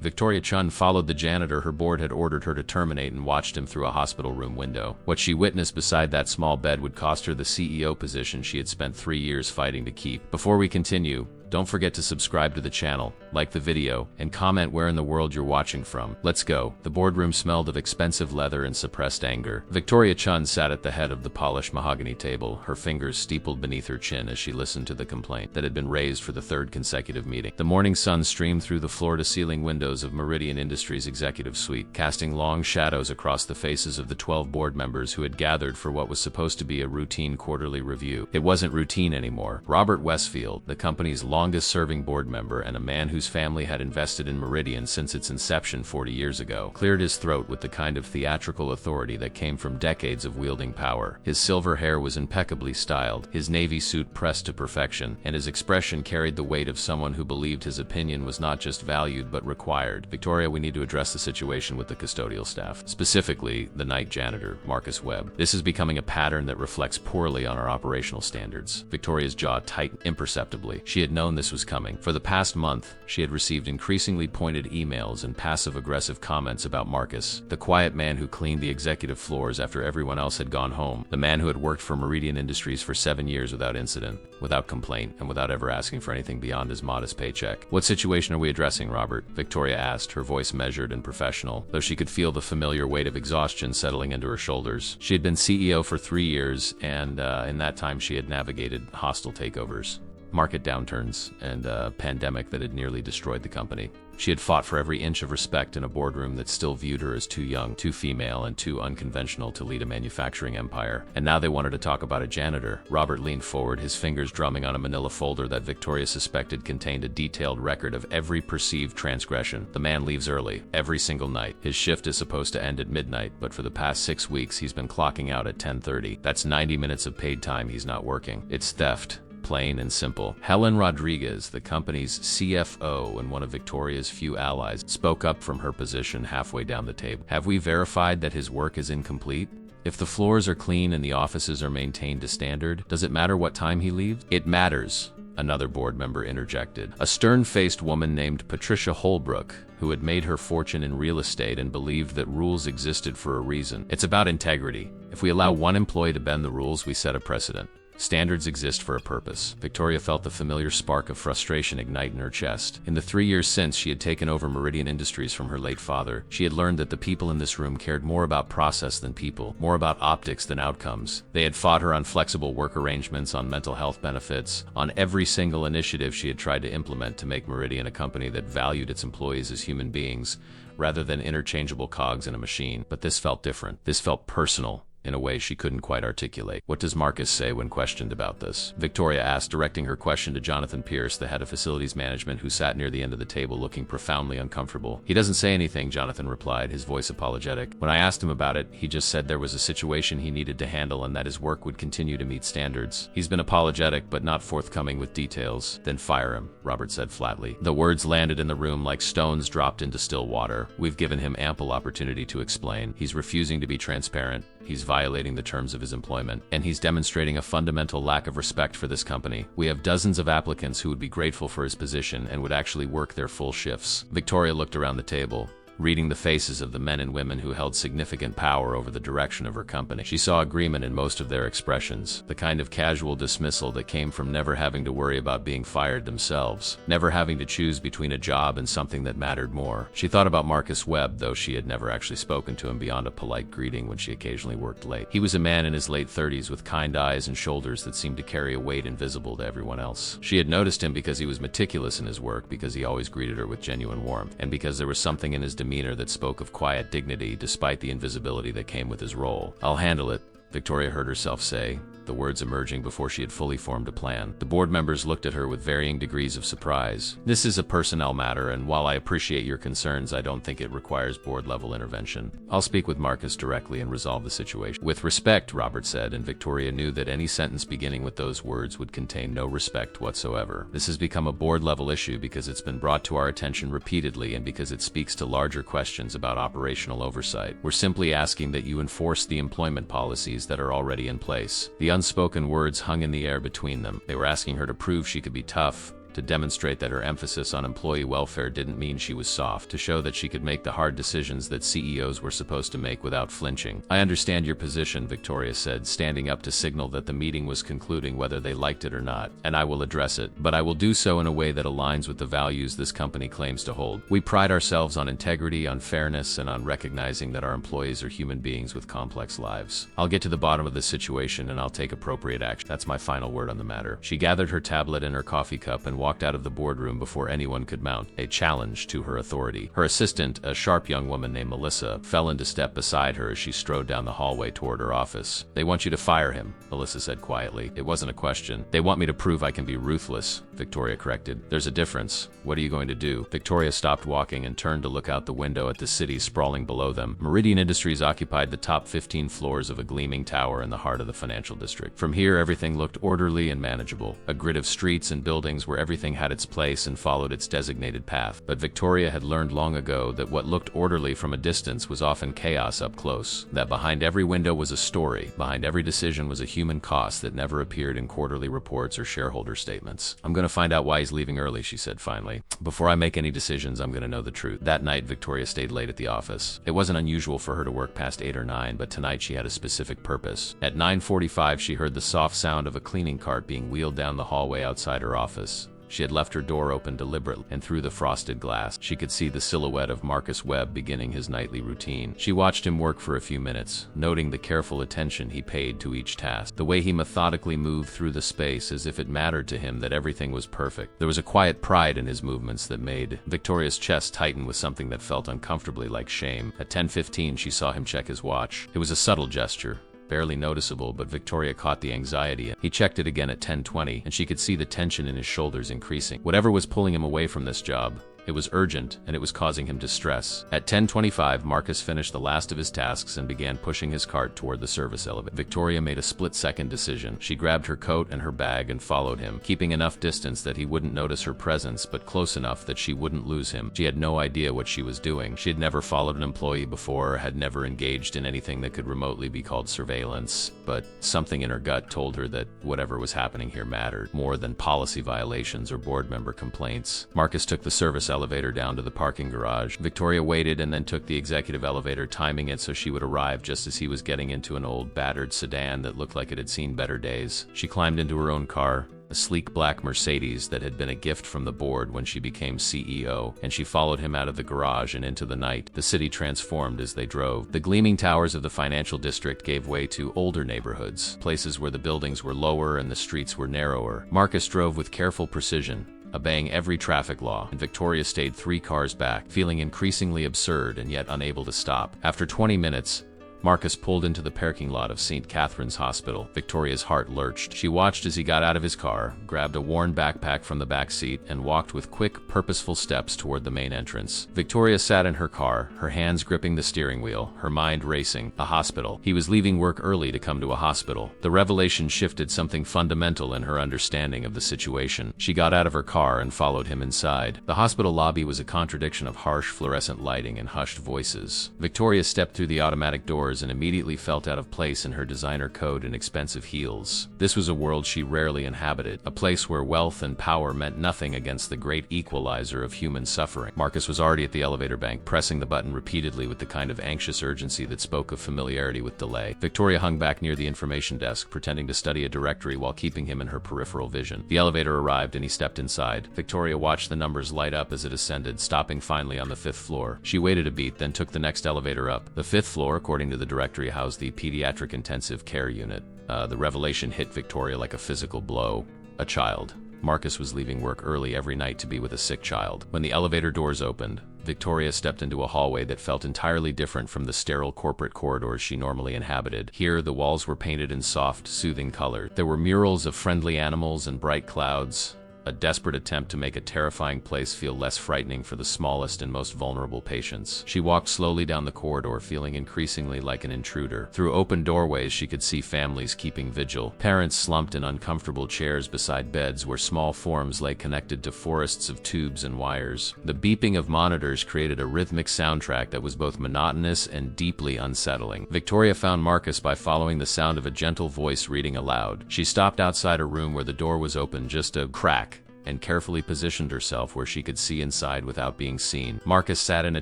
Victoria Chun followed the janitor her board had ordered her to terminate and watched him through a hospital room window. What she witnessed beside that small bed would cost her the CEO position she had spent 3 years fighting to keep. Before we continue, don't forget to subscribe to the channel, like the video, and comment where in the world you're watching from. Let's go. The boardroom smelled of expensive leather and suppressed anger. Victoria Chun sat at the head of the polished mahogany table, her fingers steepled beneath her chin as she listened to the complaint that had been raised for the third consecutive meeting. The morning sun streamed through the floor-to-ceiling windows of Meridian Industries' executive suite, casting long shadows across the faces of the 12 board members who had gathered for what was supposed to be a routine quarterly review. It wasn't routine anymore. Robert Westfield, the company's longest-serving board member and a man whose family had invested in Meridian since its inception 40 years ago, cleared his throat with the kind of theatrical authority that came from decades of wielding power. His silver hair was impeccably styled, his navy suit pressed to perfection, and his expression carried the weight of someone who believed his opinion was not just valued but required. Victoria, we need to address the situation with the custodial staff, specifically the night janitor, Marcus Webb. This is becoming a pattern that reflects poorly on our operational standards. Victoria's jaw tightened imperceptibly. She had known this was coming. For the past month, she had received increasingly pointed emails and passive-aggressive comments about Marcus, the quiet man who cleaned the executive floors after everyone else had gone home, the man who had worked for Meridian Industries for 7 years without incident, without complaint, and without ever asking for anything beyond his modest paycheck. What situation are we addressing, Robert? Victoria asked, her voice measured and professional, though she could feel the familiar weight of exhaustion settling into her shoulders. She had been CEO for 3 years, and in that time she had navigated hostile takeovers, market downturns, and a pandemic that had nearly destroyed the company. She had fought for every inch of respect in a boardroom that still viewed her as too young, too female, and too unconventional to lead a manufacturing empire. And now they wanted to talk about a janitor. Robert leaned forward, his fingers drumming on a manila folder that Victoria suspected contained a detailed record of every perceived transgression. The man leaves early, every single night. His shift is supposed to end at midnight, but for the past 6 weeks he's been clocking out at 10:30. That's 90 minutes of paid time he's not working. It's theft. Plain and simple. Helen Rodriguez, the company's CFO and one of Victoria's few allies, spoke up from her position halfway down the table. Have we verified that his work is incomplete? If the floors are clean and the offices are maintained to standard, does it matter what time he leaves? It matters, another board member interjected. A stern-faced woman named Patricia Holbrook, who had made her fortune in real estate and believed that rules existed for a reason. It's about integrity. If we allow one employee to bend the rules, we set a precedent. Standards exist for a purpose. Victoria felt the familiar spark of frustration ignite in her chest. In the 3 years since she had taken over Meridian Industries from her late father, she had learned that the people in this room cared more about process than people, more about optics than outcomes. They had fought her on flexible work arrangements, on mental health benefits, on every single initiative she had tried to implement to make Meridian a company that valued its employees as human beings, rather than interchangeable cogs in a machine. But this felt different. This felt personal, in a way she couldn't quite articulate. What does Marcus say when questioned about this? Victoria asked, directing her question to Jonathan Pierce, the head of facilities management, who sat near the end of the table looking profoundly uncomfortable. He doesn't say anything, Jonathan replied, his voice apologetic. When I asked him about it, he just said there was a situation he needed to handle and that his work would continue to meet standards. He's been apologetic but not forthcoming with details. Then fire him, Robert said flatly. The words landed in the room like stones dropped into still water. We've given him ample opportunity to explain. He's refusing to be transparent. He's violating the terms of his employment, and he's demonstrating a fundamental lack of respect for this company. We have dozens of applicants who would be grateful for his position and would actually work their full shifts. Victoria looked around the table, reading the faces of the men and women who held significant power over the direction of her company. She saw agreement in most of their expressions, the kind of casual dismissal that came from never having to worry about being fired themselves, never having to choose between a job and something that mattered more. She thought about Marcus Webb, though she had never actually spoken to him beyond a polite greeting when she occasionally worked late. He was a man in his late 30s with kind eyes and shoulders that seemed to carry a weight invisible to everyone else. She had noticed him because he was meticulous in his work, because he always greeted her with genuine warmth, and because there was something in his demeanor that spoke of quiet dignity despite the invisibility that came with his role. I'll handle it, Victoria heard herself say, the words emerging before she had fully formed a plan. The board members looked at her with varying degrees of surprise. This is a personnel matter, and while I appreciate your concerns, I don't think it requires board-level intervention. I'll speak with Marcus directly and resolve the situation. With respect, Robert said, and Victoria knew that any sentence beginning with those words would contain no respect whatsoever. This has become a board-level issue because it's been brought to our attention repeatedly and because it speaks to larger questions about operational oversight. We're simply asking that you enforce the employment policies that are already in place. The unspoken words hung in the air between them. They were asking her to prove she could be tough, to demonstrate that her emphasis on employee welfare didn't mean she was soft, to show that she could make the hard decisions that CEOs were supposed to make without flinching. "I understand your position," Victoria said, standing up to signal that the meeting was concluding whether they liked it or not, "and I will address it. But I will do so in a way that aligns with the values this company claims to hold. We pride ourselves on integrity, on fairness, and on recognizing that our employees are human beings with complex lives. I'll get to the bottom of this situation and I'll take appropriate action. That's my final word on the matter." She gathered her tablet and her coffee cup and walked out of the boardroom before anyone could mount a challenge to her authority. Her assistant, a sharp young woman named Melissa, fell into step beside her as she strode down the hallway toward her office. "They want you to fire him," Melissa said quietly. "It wasn't a question." "They want me to prove I can be ruthless," Victoria corrected. "There's a difference. What are you going to do?" Victoria stopped walking and turned to look out the window at the city sprawling below them. Meridian Industries occupied the top 15 floors of a gleaming tower in the heart of the financial district. From here, everything looked orderly and manageable, a grid of streets and buildings where everything had its place and followed its designated path. But Victoria had learned long ago that what looked orderly from a distance was often chaos up close, that behind every window was a story, behind every decision was a human cost that never appeared in quarterly reports or shareholder statements. "I'm going to find out why he's leaving early," she said finally. "Before I make any decisions, I'm going to know the truth." That night, Victoria stayed late at the office. It wasn't unusual for her to work past 8 or 9, but tonight she had a specific purpose. At 9:45, she heard the soft sound of a cleaning cart being wheeled down the hallway outside her office. She had left her door open deliberately, and through the frosted glass, she could see the silhouette of Marcus Webb beginning his nightly routine. She watched him work for a few minutes, noting the careful attention he paid to each task, the way he methodically moved through the space as if it mattered to him that everything was perfect. There was a quiet pride in his movements that made Victoria's chest tighten with something that felt uncomfortably like shame. At 10:15, she saw him check his watch. It was a subtle gesture, barely noticeable, but Victoria caught the anxiety. He checked it again at 10:20, and she could see the tension in his shoulders increasing. Whatever was pulling him away from this job, it was urgent, and it was causing him distress. At 10:25, Marcus finished the last of his tasks and began pushing his cart toward the service elevator. Victoria made a split-second decision. She grabbed her coat and her bag and followed him, keeping enough distance that he wouldn't notice her presence, but close enough that she wouldn't lose him. She had no idea what she was doing. She had never followed an employee before, or had never engaged in anything that could remotely be called surveillance, but something in her gut told her that whatever was happening here mattered, more than policy violations or board member complaints. Marcus took the service elevator down to the parking garage. Victoria waited and then took the executive elevator, timing it so she would arrive just as he was getting into an old, battered sedan that looked like it had seen better days. She climbed into her own car, a sleek black Mercedes that had been a gift from the board when she became CEO, and she followed him out of the garage and into the night. The city transformed as they drove. The gleaming towers of the financial district gave way to older neighborhoods, places where the buildings were lower and the streets were narrower. Marcus drove with careful precision, obeying every traffic law, and Victoria stayed 3 cars back, feeling increasingly absurd and yet unable to stop. After 20 minutes, Marcus pulled into the parking lot of St. Catherine's Hospital. Victoria's heart lurched. She watched as he got out of his car, grabbed a worn backpack from the back seat, and walked with quick, purposeful steps toward the main entrance. Victoria sat in her car, her hands gripping the steering wheel, her mind racing. A hospital. He was leaving work early to come to a hospital. The revelation shifted something fundamental in her understanding of the situation. She got out of her car and followed him inside. The hospital lobby was a contradiction of harsh fluorescent lighting and hushed voices. Victoria stepped through the automatic doors and immediately felt out of place in her designer coat and expensive heels. This was a world she rarely inhabited, a place where wealth and power meant nothing against the great equalizer of human suffering. Marcus was already at the elevator bank, pressing the button repeatedly with the kind of anxious urgency that spoke of familiarity with delay. Victoria hung back near the information desk, pretending to study a directory while keeping him in her peripheral vision. The elevator arrived and he stepped inside. Victoria watched the numbers light up as it ascended, stopping finally on the 5th floor. She waited a beat, then took the next elevator up. The 5th floor, according to the directory, housed the pediatric intensive care unit. The revelation hit Victoria like a physical blow. A child. Marcus was leaving work early every night to be with a sick child. When the elevator doors opened, Victoria stepped into a hallway that felt entirely different from the sterile corporate corridors she normally inhabited. Here, the walls were painted in soft, soothing colors. There were murals of friendly animals and bright clouds, a desperate attempt to make a terrifying place feel less frightening for the smallest and most vulnerable patients. She walked slowly down the corridor, feeling increasingly like an intruder. Through open doorways, she could see families keeping vigil. Parents slumped in uncomfortable chairs beside beds where small forms lay connected to forests of tubes and wires. The beeping of monitors created a rhythmic soundtrack that was both monotonous and deeply unsettling. Victoria found Marcus by following the sound of a gentle voice reading aloud. She stopped outside a room where the door was open just a crack, and carefully positioned herself where she could see inside without being seen. Marcus sat in a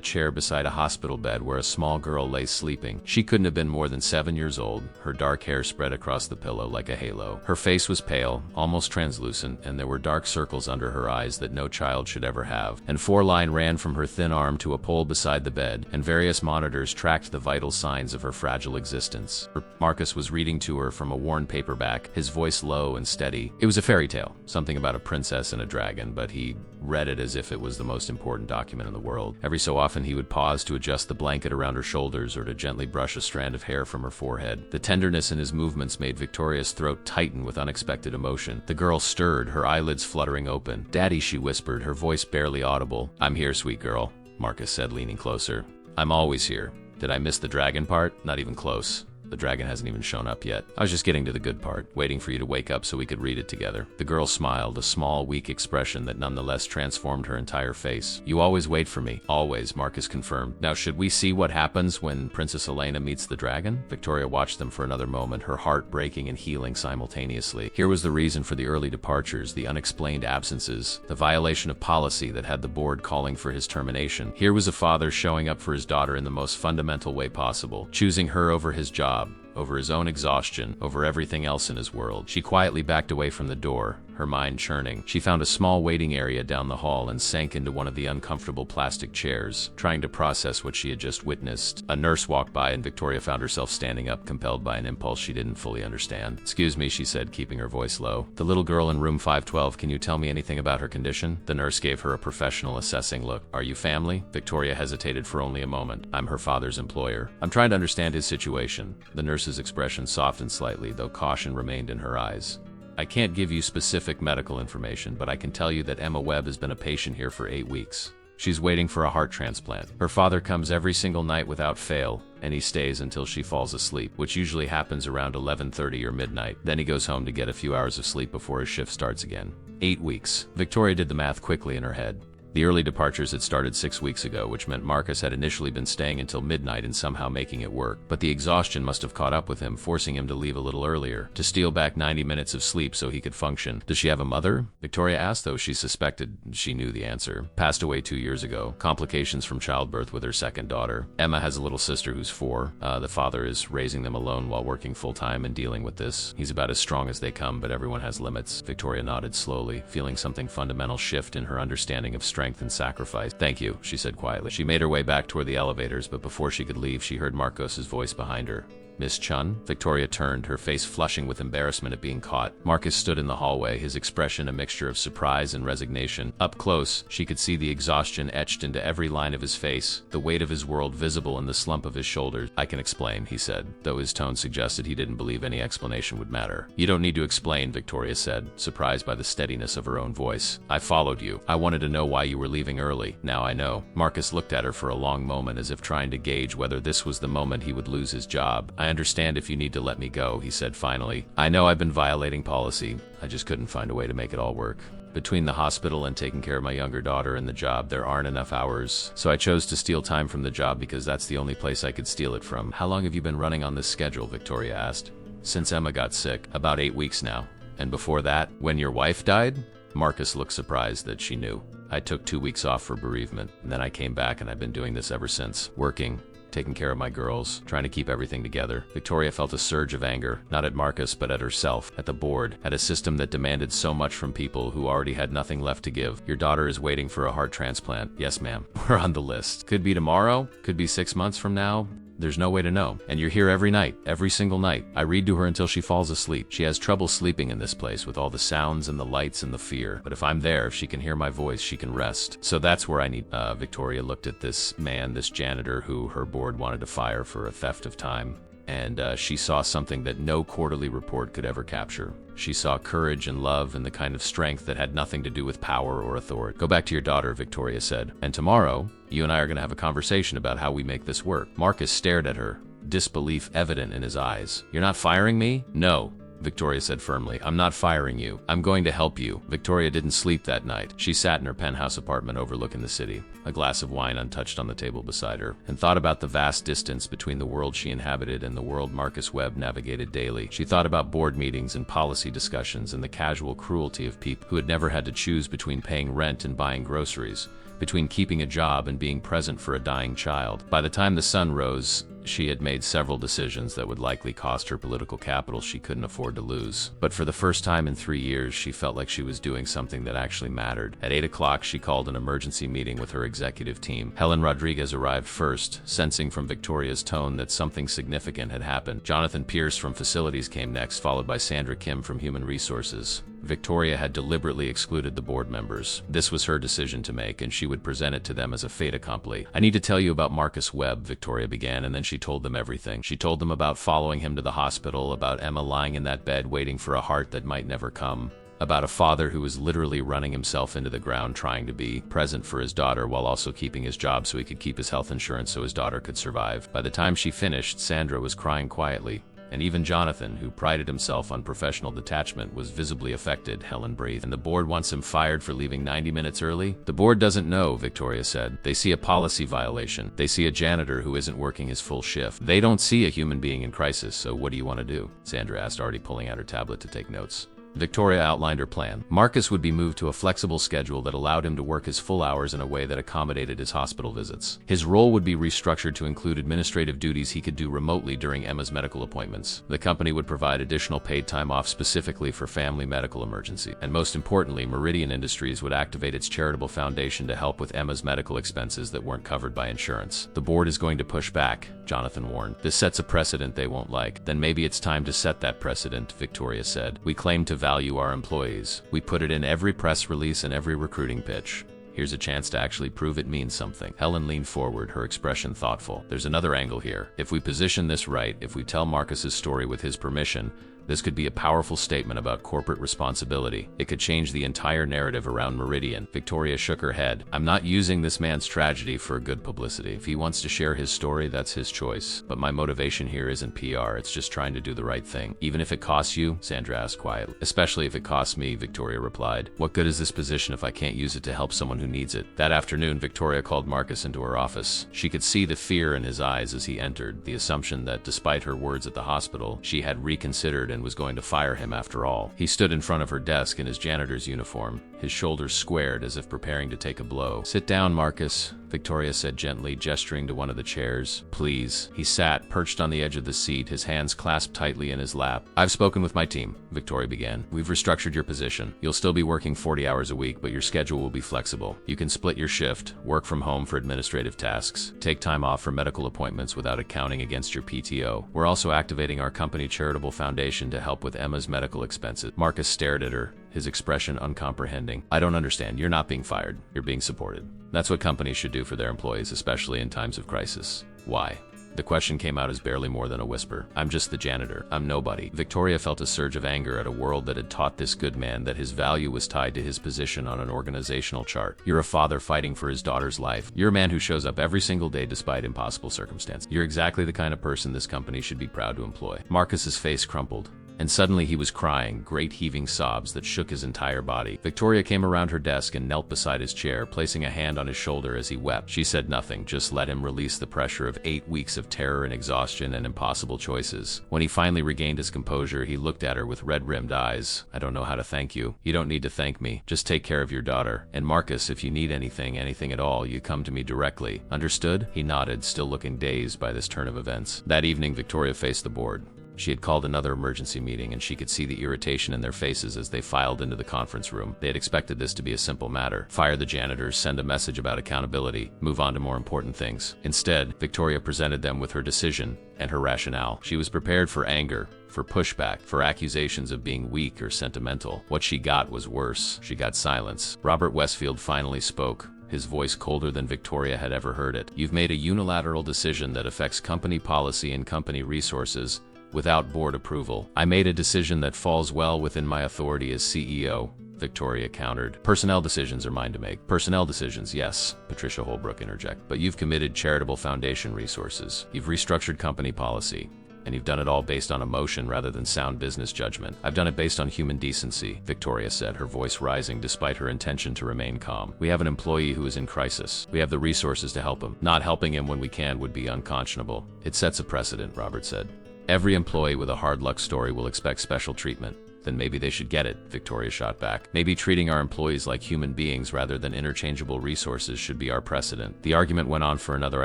chair beside a hospital bed where a small girl lay sleeping. She couldn't have been more than 7 years old, her dark hair spread across the pillow like a halo. Her face was pale, almost translucent, and there were dark circles under her eyes that no child should ever have. And 4-line ran from her thin arm to a pole beside the bed, and various monitors tracked the vital signs of her fragile existence. Marcus was reading to her from a worn paperback, his voice low and steady. It was a fairy tale, something about a princess and a dragon, but he read it as if it was the most important document in the world. Every so often he would pause to adjust the blanket around her shoulders or to gently brush a strand of hair from her forehead. The tenderness in his movements made Victoria's throat tighten with unexpected emotion. The girl stirred, her eyelids fluttering open. "Daddy," she whispered, her voice barely audible. "I'm here, sweet girl," Marcus said, leaning closer. "I'm always here. Did I miss the dragon part? Not even close. The dragon hasn't even shown up yet. I was just getting to the good part, waiting for you to wake up so we could read it together." The girl smiled, a small, weak expression that nonetheless transformed her entire face. "You always wait for me." "Always," Marcus confirmed. "Now should we see what happens when Princess Elena meets the dragon?" Victoria watched them for another moment, her heart breaking and healing simultaneously. Here was the reason for the early departures, the unexplained absences, the violation of policy that had the board calling for his termination. Here was a father showing up for his daughter in the most fundamental way possible, choosing her over his job, over his own exhaustion, over everything else in his world. She quietly backed away from the door, her mind churning. She found a small waiting area down the hall and sank into one of the uncomfortable plastic chairs, trying to process what she had just witnessed. A nurse walked by and Victoria found herself standing up, compelled by an impulse she didn't fully understand. "Excuse me," she said, keeping her voice low. "The little girl in room 512, can you tell me anything about her condition?" The nurse gave her a professional, assessing look. "Are you family?" Victoria hesitated for only a moment. "I'm her father's employer. I'm trying to understand his situation." The nurse's expression softened slightly, though caution remained in her eyes. "I can't give you specific medical information, but I can tell you that Emma Webb has been a patient here for 8 weeks. She's waiting for a heart transplant. Her father comes every single night without fail, and he stays until she falls asleep, which usually happens around 11:30 or midnight. Then he goes home to get a few hours of sleep before his shift starts again." 8 weeks. Victoria did the math quickly in her head. The early departures had started 6 weeks ago, which meant Marcus had initially been staying until midnight and somehow making it work. But the exhaustion must have caught up with him, forcing him to leave a little earlier, to steal back 90 minutes of sleep so he could function. "Does she have a mother?" Victoria asked, though she suspected she knew the answer. "Passed away 2 years ago. Complications from childbirth with her second daughter. Emma has a little sister who's 4. The father is raising them alone while working full-time and dealing with this. He's about as strong as they come, but everyone has limits." Victoria nodded slowly, feeling something fundamental shift in her understanding of strength and sacrifice. "Thank you," she said quietly. She made her way back toward the elevators, but before she could leave, she heard Marcos's voice behind her. "Miss Chun?" Victoria turned, her face flushing with embarrassment at being caught. Marcus stood in the hallway, his expression a mixture of surprise and resignation. Up close, she could see the exhaustion etched into every line of his face, the weight of his world visible in the slump of his shoulders. "I can explain," he said, though his tone suggested he didn't believe any explanation would matter. "You don't need to explain," Victoria said, surprised by the steadiness of her own voice. "I followed you. I wanted to know why you were leaving early. Now I know." Marcus looked at her for a long moment, as if trying to gauge whether this was the moment he would lose his job. "I understand if you need to let me go," he said finally. "I know I've been violating policy. I just couldn't find a way to make it all work. Between the hospital and taking care of my younger daughter and the job, there aren't enough hours. So I chose to steal time from the job because that's the only place I could steal it from." "How long have you been running on this schedule?" Victoria asked. "Since Emma got sick. About 8 weeks now." "And before that, when your wife died?" Marcus looked surprised that she knew. "I took 2 weeks off for bereavement, and then I came back and I've been doing this ever since. Working, taking care of my girls, trying to keep everything together." Victoria felt a surge of anger, not at Marcus but at herself, at the board, at a system that demanded so much from people who already had nothing left to give. "Your daughter is waiting for a heart transplant." "Yes, ma'am." "We're on the list. Could be tomorrow, could be 6 months from now. There's no way to know. And you're here every night, every single night. I read to her until she falls asleep. She has trouble sleeping in this place with all the sounds and the lights and the fear. But if I'm there, if she can hear my voice, she can rest. So that's where I need..." Victoria looked at this man, this janitor who her board wanted to fire for a theft of time. And she saw something that no quarterly report could ever capture. She saw courage and love and the kind of strength that had nothing to do with power or authority. "Go back to your daughter," Victoria said. "And tomorrow, you and I are going to have a conversation about how we make this work." Marcus stared at her, disbelief evident in his eyes. "You're not firing me?" "No." Victoria said firmly. I'm not firing you. I'm going to help you. Victoria didn't sleep that night. She sat in her penthouse apartment overlooking the city, a glass of wine untouched on the table beside her, and thought about the vast distance between the world she inhabited and the world Marcus Webb navigated daily. She thought about board meetings and policy discussions and the casual cruelty of people who had never had to choose between paying rent and buying groceries, between keeping a job and being present for a dying child. By the time the sun rose, she had made several decisions that would likely cost her political capital she couldn't afford to lose. But for the first time in 3 years, she felt like she was doing something that actually mattered. At 8 o'clock, she called an emergency meeting with her executive team. Helen Rodriguez arrived first, sensing from Victoria's tone that something significant had happened. Jonathan Pierce from Facilities came next, followed by Sandra Kim from Human Resources. Victoria had deliberately excluded the board members. This was her decision to make, and she would present it to them as a fait accompli. I need to tell you about Marcus Webb, Victoria began, and then she told them everything. She told them about following him to the hospital, about Emma lying in that bed waiting for a heart that might never come, about a father who was literally running himself into the ground trying to be present for his daughter while also keeping his job so he could keep his health insurance so his daughter could survive. By the time she finished, Sandra was crying quietly. And even Jonathan, who prided himself on professional detachment, was visibly affected. Helen breathed. And the board wants him fired for leaving 90 minutes early? The board doesn't know, Victoria said. They see a policy violation. They see a janitor who isn't working his full shift. They don't see a human being in crisis, so what do you want to do? Sandra asked, already pulling out her tablet to take notes. Victoria outlined her plan. Marcus would be moved to a flexible schedule that allowed him to work his full hours in a way that accommodated his hospital visits. His role would be restructured to include administrative duties he could do remotely during Emma's medical appointments. The company would provide additional paid time off specifically for family medical emergency. And most importantly, Meridian Industries would activate its charitable foundation to help with Emma's medical expenses that weren't covered by insurance. The board is going to push back, Jonathan warned. This sets a precedent they won't like. Then maybe it's time to set that precedent, Victoria said. We claim to value our employees. We put it in every press release and every recruiting pitch. Here's a chance to actually prove it means something. Helen leaned forward, her expression thoughtful. There's another angle here. If we position this right, if we tell Marcus's story with his permission, this could be a powerful statement about corporate responsibility. It could change the entire narrative around Meridian. Victoria shook her head. I'm not using this man's tragedy for good publicity. If he wants to share his story, that's his choice. But my motivation here isn't PR, it's just trying to do the right thing. Even if it costs you? Sandra asked quietly. Especially if it costs me, Victoria replied. What good is this position if I can't use it to help someone who needs it? That afternoon, Victoria called Marcus into her office. She could see the fear in his eyes as he entered, the assumption that despite her words at the hospital, she had reconsidered and was going to fire him after all. He stood in front of her desk in his janitor's uniform, his shoulders squared as if preparing to take a blow. Sit down, Marcus, Victoria said gently, gesturing to one of the chairs. Please. He sat, perched on the edge of the seat, his hands clasped tightly in his lap. I've spoken with my team, Victoria began. We've restructured your position. You'll still be working 40 hours a week, but your schedule will be flexible. You can split your shift, work from home for administrative tasks, take time off for medical appointments without accounting against your PTO. We're also activating our company charitable foundation to help with Emma's medical expenses. Marcus stared at her, his expression uncomprehending. I don't understand. You're not being fired. You're being supported. That's what companies should do for their employees, especially in times of crisis. Why? The question came out as barely more than a whisper. I'm just the janitor. I'm nobody. Victoria felt a surge of anger at a world that had taught this good man that his value was tied to his position on an organizational chart. You're a father fighting for his daughter's life. You're a man who shows up every single day despite impossible circumstances. You're exactly the kind of person this company should be proud to employ. Marcus's face crumpled. And suddenly he was crying, great heaving sobs that shook his entire body. Victoria came around her desk and knelt beside his chair, placing a hand on his shoulder as he wept. She said nothing, just let him release the pressure of 8 weeks of terror and exhaustion and impossible choices. When he finally regained his composure, he looked at her with red-rimmed eyes. I don't know how to thank you. You don't need to thank me. Just take care of your daughter. And Marcus, if you need anything at all, you come to me directly. Understood? He nodded, still looking dazed by this turn of events. That evening, Victoria faced the board. She had called another emergency meeting, and she could see the irritation in their faces as they filed into the conference room. They had expected this to be a simple matter. Fire the janitors, send a message about accountability, move on to more important things. Instead, Victoria presented them with her decision and her rationale. She was prepared for anger, for pushback, for accusations of being weak or sentimental. What she got was worse. She got silence. Robert Westfield finally spoke, his voice colder than Victoria had ever heard it. You've made a unilateral decision that affects company policy and company resources without board approval. I made a decision that falls well within my authority as CEO, Victoria countered. Personnel decisions are mine to make. Personnel decisions, yes, Patricia Holbrook interjected. But you've committed charitable foundation resources. You've restructured company policy. And you've done it all based on emotion rather than sound business judgment. I've done it based on human decency, Victoria said, her voice rising despite her intention to remain calm. We have an employee who is in crisis. We have the resources to help him. Not helping him when we can would be unconscionable. It sets a precedent, Robert said. Every employee with a hard luck story will expect special treatment. Then maybe they should get it, Victoria shot back. Maybe treating our employees like human beings rather than interchangeable resources should be our precedent. The argument went on for another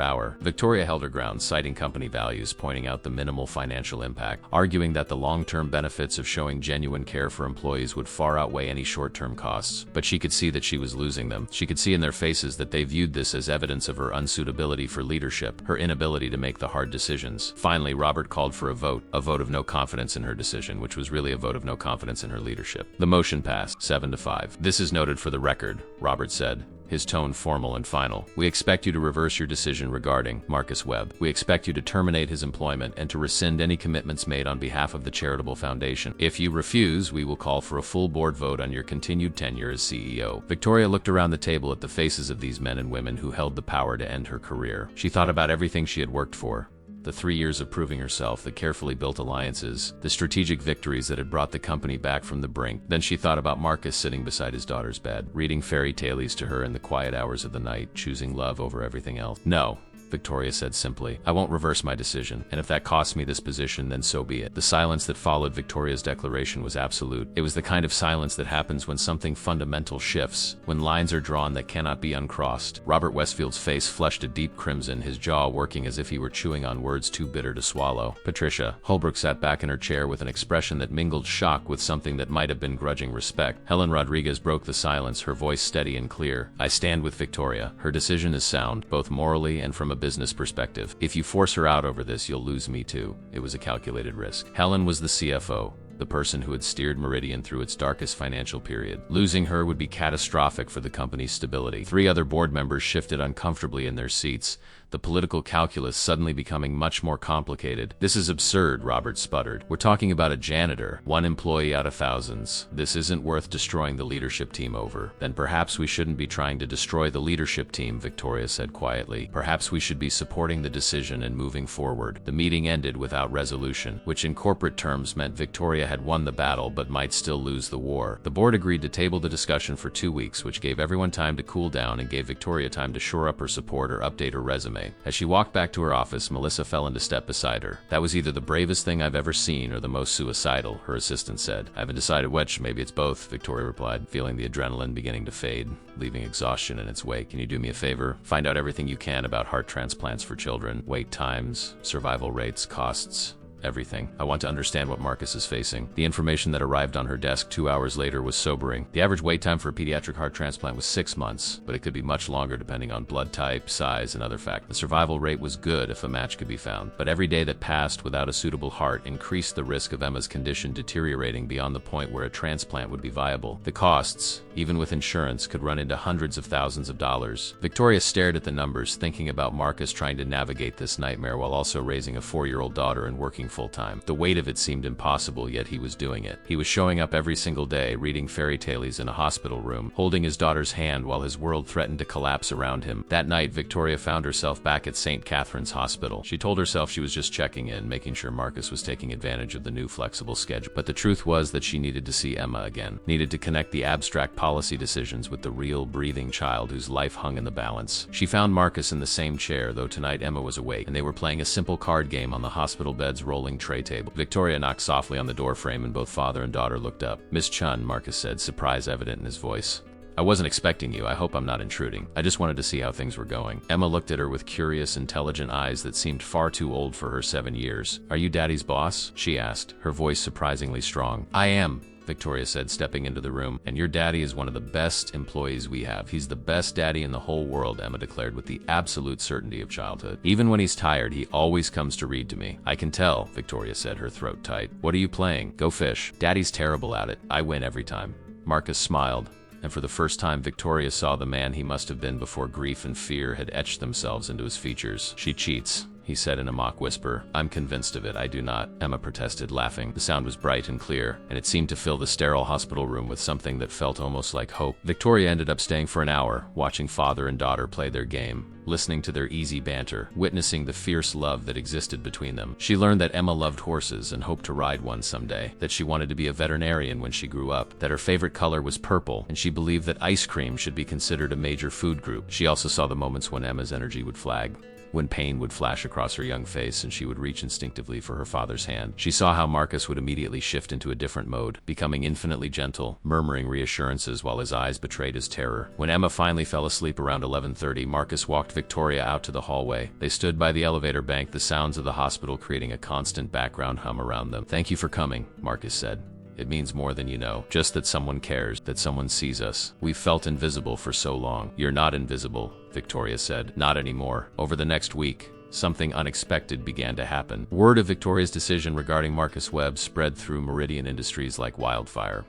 hour. Victoria held her ground, citing company values, pointing out the minimal financial impact, arguing that the long-term benefits of showing genuine care for employees would far outweigh any short-term costs. But she could see that she was losing them. She could see in their faces that they viewed this as evidence of her unsuitability for leadership, her inability to make the hard decisions. Finally, Robert called for a vote of no confidence in her decision, which was really a vote of no confidence in her leadership. The motion passed, 7-5. This is noted for the record, Robert said, his tone formal and final. We expect you to reverse your decision regarding Marcus Webb. We expect you to terminate his employment and to rescind any commitments made on behalf of the charitable foundation. If you refuse, we will call for a full board vote on your continued tenure as CEO. Victoria looked around the table at the faces of these men and women who held the power to end her career. She thought about everything she had worked for. The 3 years of proving herself, the carefully built alliances, the strategic victories that had brought the company back from the brink. Then she thought about Marcus sitting beside his daughter's bed, reading fairy tales to her in the quiet hours of the night, choosing love over everything else. No, Victoria said simply. I won't reverse my decision, and if that costs me this position, then so be it. The silence that followed Victoria's declaration was absolute. It was the kind of silence that happens when something fundamental shifts, when lines are drawn that cannot be uncrossed. Robert Westfield's face flushed a deep crimson, his jaw working as if he were chewing on words too bitter to swallow. Patricia Holbrook sat back in her chair with an expression that mingled shock with something that might have been grudging respect. Helen Rodriguez broke the silence, her voice steady and clear. I stand with Victoria. Her decision is sound, both morally and from a business perspective. If you force her out over this, you'll lose me too. It was a calculated risk. Helen was the CFO, the person who had steered Meridian through its darkest financial period. Losing her would be catastrophic for the company's stability. 3 other board members shifted uncomfortably in their seats, the political calculus suddenly becoming much more complicated. This is absurd, Robert sputtered. We're talking about a janitor, one employee out of thousands. This isn't worth destroying the leadership team over. Then perhaps we shouldn't be trying to destroy the leadership team, Victoria said quietly. Perhaps we should be supporting the decision and moving forward. The meeting ended without resolution, which in corporate terms meant Victoria had won the battle but might still lose the war. The board agreed to table the discussion for 2 weeks, which gave everyone time to cool down and gave Victoria time to shore up her support or update her resume. As she walked back to her office, Melissa fell into step beside her. That was either the bravest thing I've ever seen or the most suicidal, her assistant said. I haven't decided which, maybe it's both, Victoria replied, feeling the adrenaline beginning to fade, leaving exhaustion in its wake. Can you do me a favor? Find out everything you can about heart transplants for children, wait times, survival rates, costs. Everything. I want to understand what Marcus is facing. The information that arrived on her desk 2 hours later was sobering. The average wait time for a pediatric heart transplant was 6 months, but it could be much longer depending on blood type, size, and other factors. The survival rate was good if a match could be found, but every day that passed without a suitable heart increased the risk of Emma's condition deteriorating beyond the point where a transplant would be viable. The costs, even with insurance, could run into hundreds of thousands of dollars. Victoria stared at the numbers, thinking about Marcus trying to navigate this nightmare while also raising a 4-year-old daughter and working full-time. The weight of it seemed impossible, yet he was doing it. He was showing up every single day, reading fairy tales in a hospital room, holding his daughter's hand while his world threatened to collapse around him. That night, Victoria found herself back at St. Catherine's Hospital. She told herself she was just checking in, making sure Marcus was taking advantage of the new flexible schedule. But the truth was that she needed to see Emma again, needed to connect the abstract policy decisions with the real, breathing child whose life hung in the balance. She found Marcus in the same chair, though tonight Emma was awake, and they were playing a simple card game on the hospital bed's rolling tray table. Victoria knocked softly on the doorframe and both father and daughter looked up. Miss Chun, Marcus said, surprise evident in his voice. I wasn't expecting you. I hope I'm not intruding. I just wanted to see how things were going. Emma looked at her with curious, intelligent eyes that seemed far too old for her 7 years. Are you Daddy's boss? She asked, her voice surprisingly strong. I am, Victoria said, stepping into the room. And your daddy is one of the best employees we have. He's the best daddy in the whole world, Emma declared with the absolute certainty of childhood. Even when he's tired, he always comes to read to me. I can tell, Victoria said, her throat tight. What are you playing? Go fish. Daddy's terrible at it. I win every time. Marcus smiled, and for the first time Victoria saw the man he must have been before grief and fear had etched themselves into his features. She cheats. he said in a mock whisper. I'm convinced of it, I do not, Emma protested, laughing. The sound was bright and clear, and it seemed to fill the sterile hospital room with something that felt almost like hope. Victoria ended up staying for an hour, watching father and daughter play their game, listening to their easy banter, witnessing the fierce love that existed between them. She learned that Emma loved horses and hoped to ride one someday, that she wanted to be a veterinarian when she grew up, that her favorite color was purple, and she believed that ice cream should be considered a major food group. She also saw the moments when Emma's energy would flag, when pain would flash across her young face and she would reach instinctively for her father's hand. She saw how Marcus would immediately shift into a different mode, becoming infinitely gentle, murmuring reassurances while his eyes betrayed his terror. When Emma finally fell asleep around 11:30, Marcus walked Victoria out to the hallway. They stood by the elevator bank, the sounds of the hospital creating a constant background hum around them. "Thank you for coming," Marcus said. "It means more than you know. Just that someone cares, that someone sees us. We've felt invisible for so long." "You're not invisible," Victoria said. "Not anymore." Over the next week, something unexpected began to happen. Word of Victoria's decision regarding Marcus Webb spread through Meridian Industries like wildfire.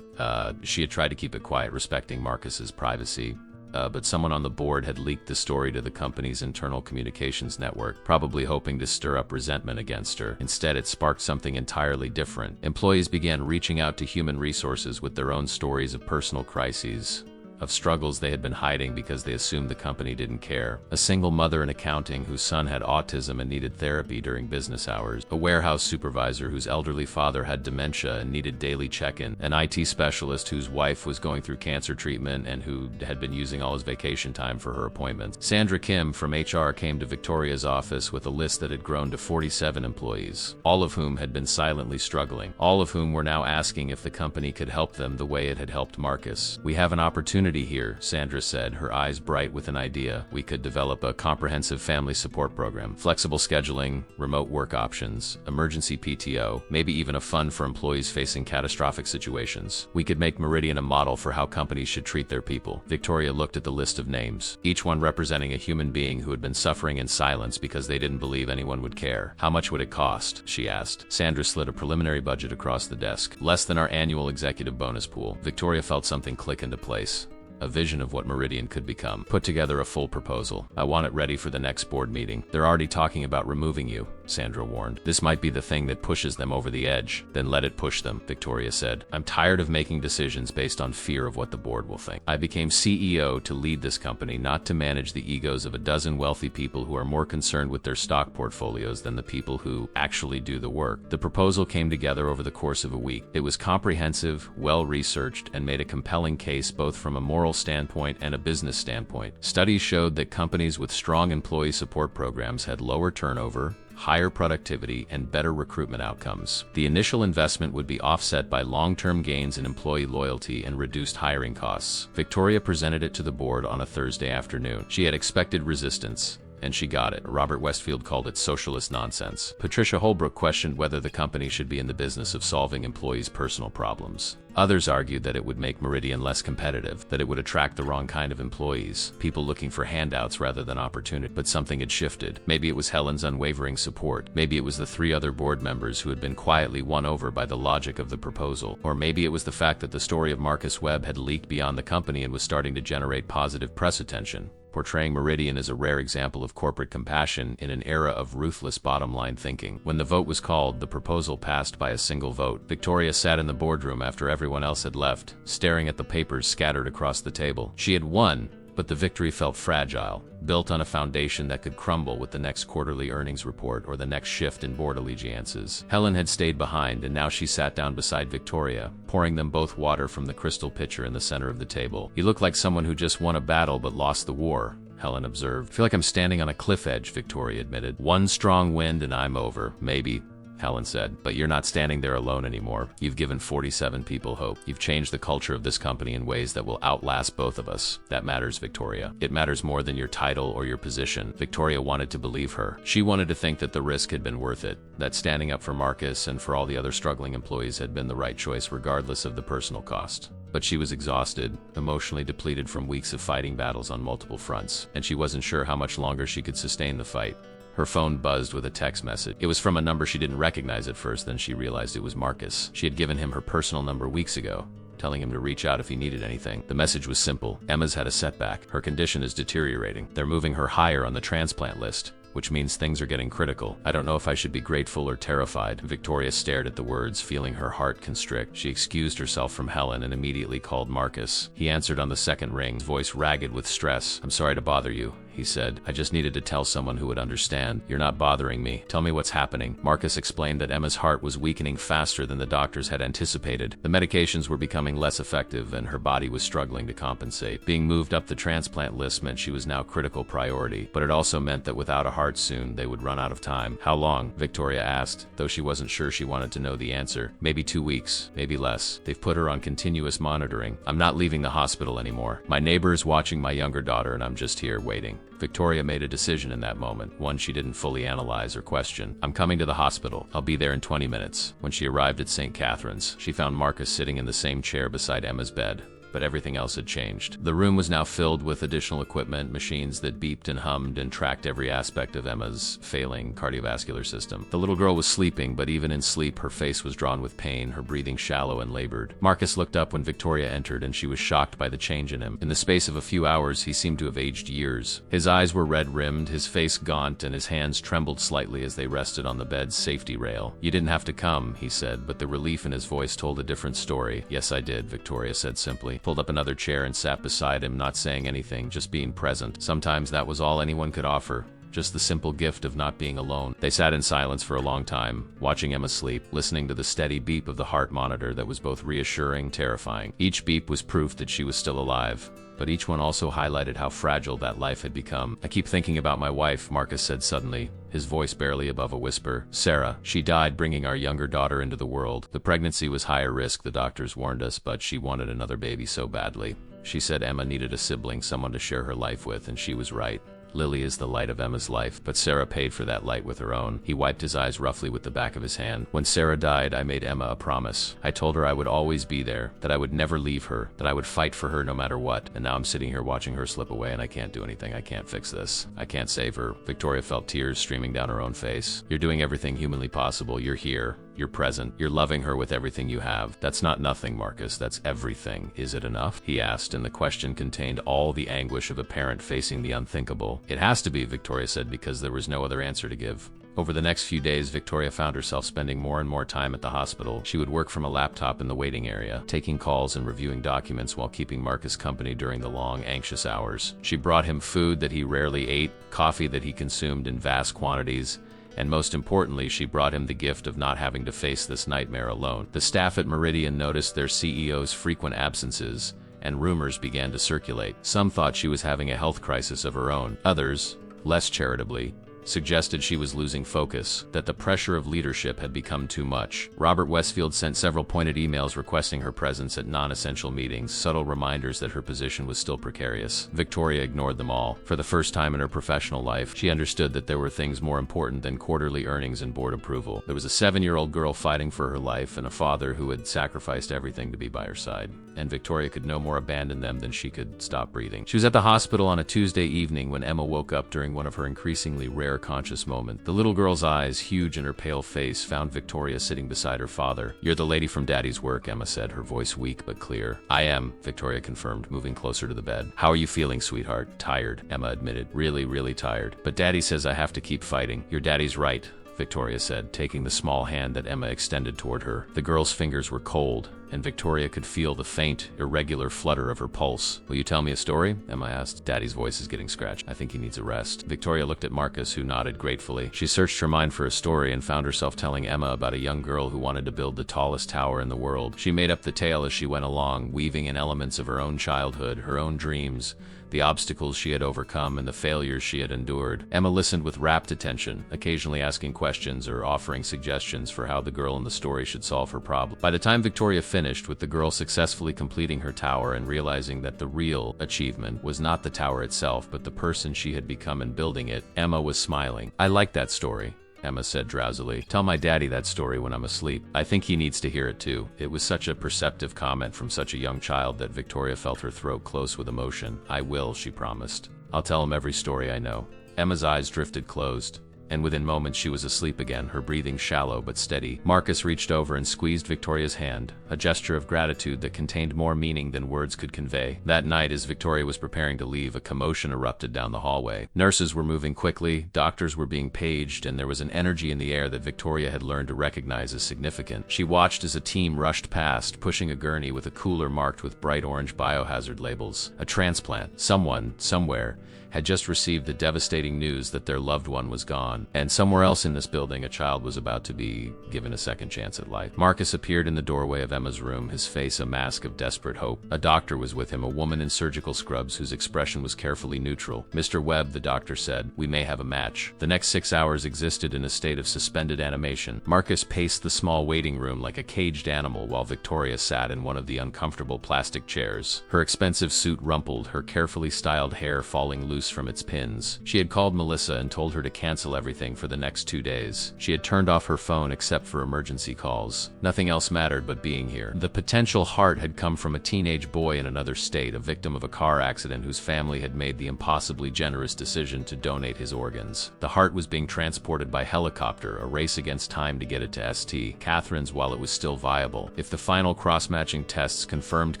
She had tried to keep it quiet, respecting Marcus's privacy. But someone on the board had leaked the story to the company's internal communications network, probably hoping to stir up resentment against her. Instead, it sparked something entirely different. Employees began reaching out to human resources with their own stories of personal crises, of struggles they had been hiding because they assumed the company didn't care. A single mother in accounting whose son had autism and needed therapy during business hours. A warehouse supervisor whose elderly father had dementia and needed daily check-in. An IT specialist whose wife was going through cancer treatment and who had been using all his vacation time for her appointments. Sandra Kim from HR came to Victoria's office with a list that had grown to 47 employees, all of whom had been silently struggling, all of whom were now asking if the company could help them the way it had helped Marcus. "We have an opportunity here," Sandra said, her eyes bright with an idea. "We could develop a comprehensive family support program, flexible scheduling, remote work options, emergency PTO, maybe even a fund for employees facing catastrophic situations. We could make Meridian a model for how companies should treat their people." Victoria looked at the list of names, each one representing a human being who had been suffering in silence because they didn't believe anyone would care. "How much would it cost?" she asked. Sandra slid a preliminary budget across the desk. "Less than our annual executive bonus pool." Victoria felt something click into place. A vision of what Meridian could become. "Put together a full proposal. I want it ready for the next board meeting." "They're already talking about removing you," Sandra warned. "This might be the thing that pushes them over the edge." "Then let it push them," Victoria said. "I'm tired of making decisions based on fear of what the board will think. I became CEO to lead this company, not to manage the egos of a dozen wealthy people who are more concerned with their stock portfolios than the people who actually do the work." The proposal came together over the course of a week. It was comprehensive, well-researched, and made a compelling case both from a moral standpoint and a business standpoint. Studies showed that companies with strong employee support programs had lower turnover, higher productivity, and better recruitment outcomes. The initial investment would be offset by long-term gains in employee loyalty and reduced hiring costs. Victoria presented it to the board on a Thursday afternoon. She had expected resistance, and she got it. Robert Westfield called it socialist nonsense. Patricia Holbrook questioned whether the company should be in the business of solving employees' personal problems. Others argued that it would make Meridian less competitive, that it would attract the wrong kind of employees, people looking for handouts rather than opportunity. But something had shifted. Maybe it was Helen's unwavering support. Maybe it was the 3 other board members who had been quietly won over by the logic of the proposal. Or maybe it was the fact that the story of Marcus Webb had leaked beyond the company and was starting to generate positive press attention, portraying Meridian as a rare example of corporate compassion in an era of ruthless bottom-line thinking. When the vote was called, the proposal passed by a single vote. Victoria sat in the boardroom after everyone else had left, staring at the papers scattered across the table. She had won, but the victory felt fragile, built on a foundation that could crumble with the next quarterly earnings report or the next shift in board allegiances. Helen had stayed behind, and now she sat down beside Victoria, pouring them both water from the crystal pitcher in the center of the table. "You look like someone who just won a battle but lost the war," Helen observed. "Feel like I'm standing on a cliff edge," Victoria admitted. "One strong wind and I'm over." "Maybe," Helen said, "but you're not standing there alone anymore. You've given 47 people hope. You've changed the culture of this company in ways that will outlast both of us. That matters, Victoria. It matters more than your title or your position." Victoria wanted to believe her. She wanted to think that the risk had been worth it, that standing up for Marcus and for all the other struggling employees had been the right choice regardless of the personal cost. But she was exhausted, emotionally depleted from weeks of fighting battles on multiple fronts, and she wasn't sure how much longer she could sustain the fight. Her phone buzzed with a text message. It was from a number she didn't recognize at first, then she realized it was Marcus. She had given him her personal number weeks ago, telling him to reach out if he needed anything. The message was simple. "Emma's had a setback. Her condition is deteriorating. They're moving her higher on the transplant list. which means things are getting critical. I don't know if I should be grateful or terrified. Victoria stared at the words, feeling her heart constrict. She excused herself from Helen and immediately called Marcus. He answered on the second ring, his voice ragged with stress. "I'm sorry to bother you," he said. "I just needed to tell someone who would understand. You're not bothering me. Tell me what's happening." Marcus explained that Emma's heart was weakening faster than the doctors had anticipated. The medications were becoming less effective and her body was struggling to compensate. Being moved up the transplant list meant she was now critical priority, but it also meant that without a heart soon, they would run out of time. "How long?" Victoria asked, though she wasn't sure she wanted to know the answer. "Maybe 2 weeks, maybe less. They've put her on continuous monitoring. I'm not leaving the hospital anymore. My neighbor is watching my younger daughter and I'm just here waiting." Victoria made a decision in that moment, one she didn't fully analyze or question. "I'm coming to the hospital. I'll be there in 20 minutes. When she arrived at St. Catherine's, she found Marcus sitting in the same chair beside Emma's bed. But everything else had changed. The room was now filled with additional equipment, machines that beeped and hummed and tracked every aspect of Emma's failing cardiovascular system. The little girl was sleeping, but even in sleep, her face was drawn with pain, her breathing shallow and labored. Marcus looked up when Victoria entered, and she was shocked by the change in him. In the space of a few hours, he seemed to have aged years. His eyes were red-rimmed, his face gaunt, and his hands trembled slightly as they rested on the bed's safety rail. "You didn't have to come," he said, but the relief in his voice told a different story. "Yes, I did," Victoria said simply. Pulled up another chair and sat beside him, not saying anything, just being present. Sometimes that was all anyone could offer. Just the simple gift of not being alone. They sat in silence for a long time, watching Emma sleep, listening to the steady beep of the heart monitor that was both reassuring, terrifying. Each beep was proof that she was still alive, but each one also highlighted how fragile that life had become. "I keep thinking about my wife," Marcus said suddenly, his voice barely above a whisper. "Sarah. She died bringing our younger daughter into the world. The pregnancy was higher risk, the doctors warned us, but she wanted another baby so badly. She said Emma needed a sibling, someone to share her life with, and she was right. Lily is the light of Emma's life, but Sarah paid for that light with her own." He wiped his eyes roughly with the back of his hand. "When Sarah died, I made Emma a promise. I told her I would always be there, that I would never leave her, that I would fight for her no matter what. And now I'm sitting here watching her slip away and I can't do anything. I can't fix this. I can't save her." Victoria felt tears streaming down her own face. "You're doing everything humanly possible. You're here. You're present. You're loving her with everything you have. That's not nothing, Marcus. That's everything. Is it enough?" he asked, and the question contained all the anguish of a parent facing the unthinkable. "It has to be," Victoria said, because there was no other answer to give. Over the next few days, Victoria found herself spending more and more time at the hospital. She would work from a laptop in the waiting area, taking calls and reviewing documents while keeping Marcus company during the long, anxious hours. She brought him food that he rarely ate, coffee that he consumed in vast quantities, and most importantly, she brought him the gift of not having to face this nightmare alone. The staff at Meridian noticed their CEO's frequent absences, and rumors began to circulate. Some thought she was having a health crisis of her own. Others, less charitably, suggested she was losing focus, that the pressure of leadership had become too much. Robert Westfield sent several pointed emails requesting her presence at non-essential meetings, subtle reminders that her position was still precarious. Victoria ignored them all. For the first time in her professional life, she understood that there were things more important than quarterly earnings and board approval. There was a 7-year-old girl fighting for her life and a father who had sacrificed everything to be by her side. And Victoria could no more abandon them than she could stop breathing. She was at the hospital on a Tuesday evening when Emma woke up during one of her increasingly rare conscious moments. The little girl's eyes, huge in her pale face, found Victoria sitting beside her father. "You're the lady from Daddy's work," Emma said, her voice weak but clear. "I am," Victoria confirmed, moving closer to the bed. "How are you feeling, sweetheart?" "Tired," Emma admitted. "Really, really tired. But Daddy says I have to keep fighting." "Your daddy's right," Victoria said, taking the small hand that Emma extended toward her. The girl's fingers were cold, and Victoria could feel the faint, irregular flutter of her pulse. "Will you tell me a story?" Emma asked. "Daddy's voice is getting scratched. I think he needs a rest." Victoria looked at Marcus, who nodded gratefully. She searched her mind for a story and found herself telling Emma about a young girl who wanted to build the tallest tower in the world. She made up the tale as she went along, weaving in elements of her own childhood, her own dreams, the obstacles she had overcome and the failures she had endured. Emma listened with rapt attention, occasionally asking questions or offering suggestions for how the girl in the story should solve her problem. By the time Victoria finished, with the girl successfully completing her tower and realizing that the real achievement was not the tower itself, but the person she had become in building it, Emma was smiling. "I like that story," Emma said drowsily. "Tell my daddy that story when I'm asleep. I think he needs to hear it too." It was such a perceptive comment from such a young child that Victoria felt her throat close with emotion. "I will," she promised. "I'll tell him every story I know." Emma's eyes drifted closed, and within moments she was asleep again, her breathing shallow but steady. Marcus reached over and squeezed Victoria's hand, a gesture of gratitude that contained more meaning than words could convey. That night, as Victoria was preparing to leave, a commotion erupted down the hallway. Nurses were moving quickly, doctors were being paged, and there was an energy in the air that Victoria had learned to recognize as significant. She watched as a team rushed past, pushing a gurney with a cooler marked with bright orange biohazard labels. A transplant. Someone, somewhere, had just received the devastating news that their loved one was gone, and somewhere else in this building a child was about to be given a second chance at life. Marcus appeared in the doorway of Emma's room, his face a mask of desperate hope. A doctor was with him, a woman in surgical scrubs whose expression was carefully neutral. "Mr. Webb," the doctor said, "we may have a match." The next 6 hours existed in a state of suspended animation. Marcus paced the small waiting room like a caged animal while Victoria sat in one of the uncomfortable plastic chairs. Her expensive suit rumpled, her carefully styled hair falling loose from its pins. She had called Melissa and told her to cancel everything for the next 2 days. She had turned off her phone except for emergency calls. Nothing else mattered but being here. The potential heart had come from a teenage boy in another state, a victim of a car accident whose family had made the impossibly generous decision to donate his organs. The heart was being transported by helicopter, a race against time to get it to St. Catherine's while it was still viable. If the final cross-matching tests confirmed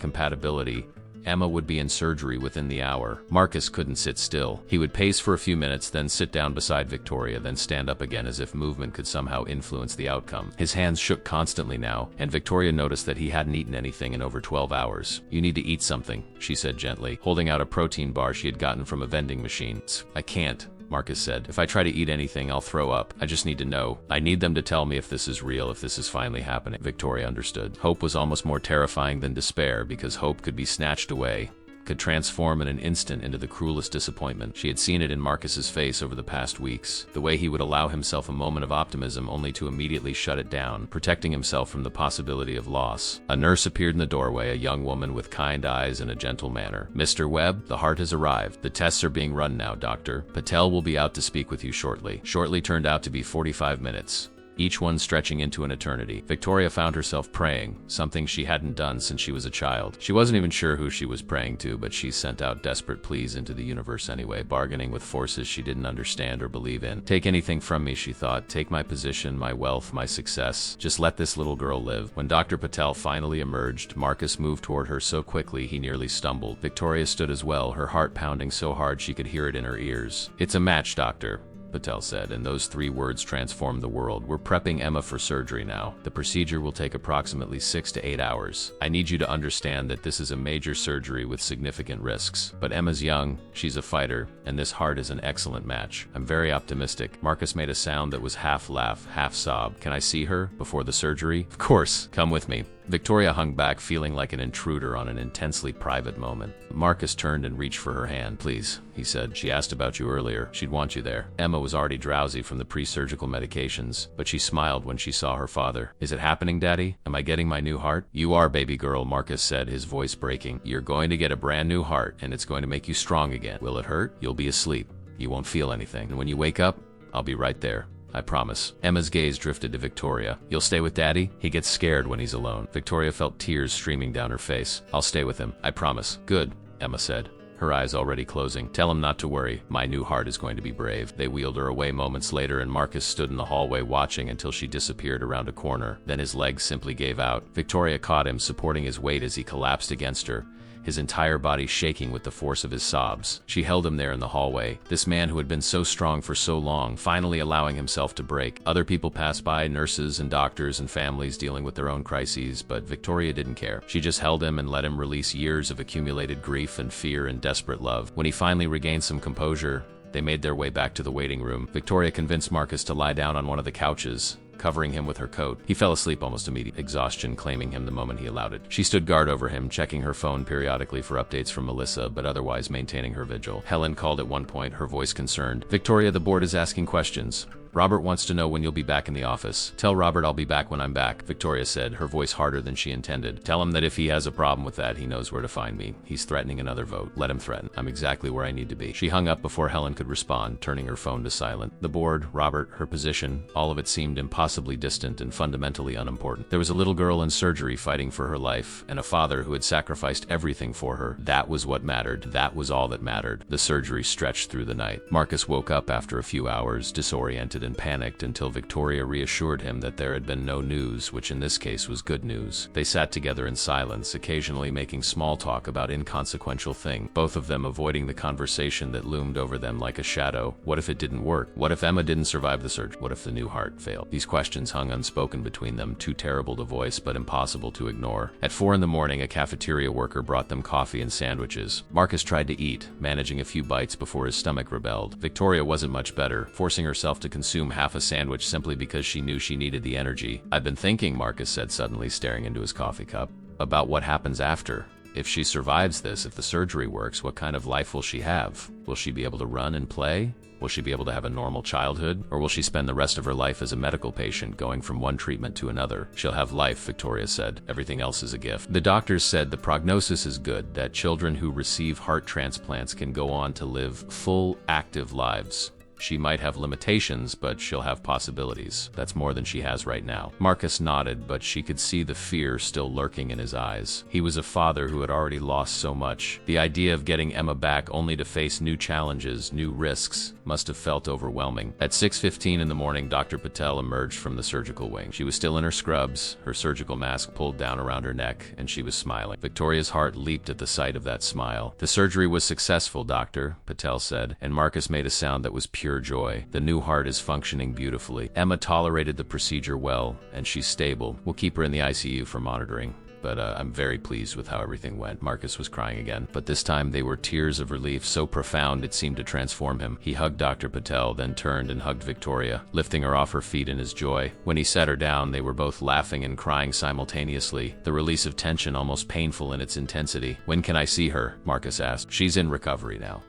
compatibility, Emma would be in surgery within the hour. Marcus couldn't sit still. He would pace for a few minutes, then sit down beside Victoria, then stand up again as if movement could somehow influence the outcome. His hands shook constantly now, and Victoria noticed that he hadn't eaten anything in over 12 hours. "You need to eat something," she said gently, holding out a protein bar she had gotten from a vending machine. "I can't," Marcus said. "If I try to eat anything, I'll throw up. I just need to know. I need them to tell me if this is real, if this is finally happening." Victoria understood. Hope was almost more terrifying than despair, because hope could be snatched away, could transform in an instant into the cruelest disappointment. She had seen it in Marcus's face over the past weeks, the way he would allow himself a moment of optimism only to immediately shut it down, protecting himself from the possibility of loss. A nurse appeared in the doorway, a young woman with kind eyes and a gentle manner. "Mr. Webb, the heart has arrived. The tests are being run now, doctor. Patel will be out to speak with you shortly." Shortly turned out to be 45 minutes. Each one stretching into an eternity. Victoria found herself praying, something she hadn't done since she was a child. She wasn't even sure who she was praying to, but she sent out desperate pleas into the universe anyway, bargaining with forces she didn't understand or believe in. "Take anything from me," she thought. "Take my position, my wealth, my success. Just let this little girl live." When Dr. Patel finally emerged, Marcus moved toward her so quickly he nearly stumbled. Victoria stood as well, her heart pounding so hard she could hear it in her ears. "It's a match, doctor," Patel said, and those 3 words transformed the world. "We're prepping Emma for surgery now. The procedure will take approximately 6 to 8 hours. I need you to understand that this is a major surgery with significant risks. But Emma's young, she's a fighter, and this heart is an excellent match. I'm very optimistic." Marcus made a sound that was half laugh, half sob. "Can I see her before the surgery?" "Of course. Come with me." Victoria hung back, feeling like an intruder on an intensely private moment. Marcus turned and reached for her hand. "Please," he said. "She asked about you earlier. She'd want you there." Emma was already drowsy from the pre-surgical medications, but she smiled when she saw her father. "Is it happening, Daddy? Am I getting my new heart?" "You are, baby girl," Marcus said, his voice breaking. "You're going to get a brand new heart, and it's going to make you strong again. Will it hurt? You'll be asleep. You won't feel anything. And when you wake up, I'll be right there. I promise." Emma's gaze drifted to Victoria. "You'll stay with Daddy? He gets scared when he's alone." Victoria felt tears streaming down her face. "I'll stay with him. I promise." "Good," Emma said, her eyes already closing. "Tell him not to worry. My new heart is going to be brave." They wheeled her away moments later, and Marcus stood in the hallway watching until she disappeared around a corner. Then his legs simply gave out. Victoria caught him, supporting his weight as he collapsed against her, his entire body shaking with the force of his sobs. She held him there in the hallway, this man who had been so strong for so long, finally allowing himself to break. Other people passed by, nurses and doctors and families dealing with their own crises, but Victoria didn't care. She just held him and let him release years of accumulated grief and fear and desperate love. When he finally regained some composure, they made their way back to the waiting room. Victoria convinced Marcus to lie down on one of the couches, covering him with her coat. He fell asleep almost immediately, exhaustion claiming him the moment he allowed it. She stood guard over him, checking her phone periodically for updates from Melissa, but otherwise maintaining her vigil. Helen called at one point, her voice concerned. "Victoria, the board is asking questions. Robert wants to know when you'll be back in the office." "Tell Robert I'll be back when I'm back," Victoria said, her voice harder than she intended. "Tell him that if he has a problem with that, he knows where to find me. He's threatening another vote. Let him threaten. I'm exactly where I need to be." She hung up before Helen could respond, turning her phone to silent. The board, Robert, her position, all of it seemed impossibly distant and fundamentally unimportant. There was a little girl in surgery fighting for her life, and a father who had sacrificed everything for her. That was what mattered. That was all that mattered. The surgery stretched through the night. Marcus woke up after a few hours, disoriented exhausted and panicked until Victoria reassured him that there had been no news, which in this case was good news. They sat together in silence, occasionally making small talk about inconsequential things, both of them avoiding the conversation that loomed over them like a shadow. What if it didn't work? What if Emma didn't survive the surgery? What if the new heart failed? These questions hung unspoken between them, too terrible to voice but impossible to ignore. At 4 in the morning, a cafeteria worker brought them coffee and sandwiches. Marcus tried to eat, managing a few bites before his stomach rebelled. Victoria wasn't much better, forcing herself to consume half a sandwich simply because she knew she needed the energy. "I've been thinking," Marcus said suddenly, staring into his coffee cup, "about what happens after. If she survives this, if the surgery works, what kind of life will she have? Will she be able to run and play? Will she be able to have a normal childhood? Or will she spend the rest of her life as a medical patient, going from one treatment to another?" "She'll have life," Victoria said. "Everything else is a gift." The doctors said the prognosis is good, that children who receive heart transplants can go on to live full, active lives. She might have limitations, but she'll have possibilities. That's more than she has right now. Marcus nodded, but she could see the fear still lurking in his eyes. He was a father who had already lost so much. The idea of getting Emma back only to face new challenges, new risks, must have felt overwhelming. At 6:15 in the morning, Dr. Patel emerged from the surgical wing. She was still in her scrubs, her surgical mask pulled down around her neck, and she was smiling. Victoria's heart leaped at the sight of that smile. "The surgery was successful, Doctor," Patel said, and Marcus made a sound that was pure joy. "The new heart is functioning beautifully. Emma tolerated the procedure well, and she's stable. We'll keep her in the ICU for monitoring. But I'm very pleased with how everything went." Marcus was crying again, but this time they were tears of relief so profound it seemed to transform him. He hugged Dr. Patel, then turned and hugged Victoria, lifting her off her feet in his joy. When he set her down, they were both laughing and crying simultaneously, the release of tension almost painful in its intensity. "When can I see her?" Marcus asked. "She's in recovery now.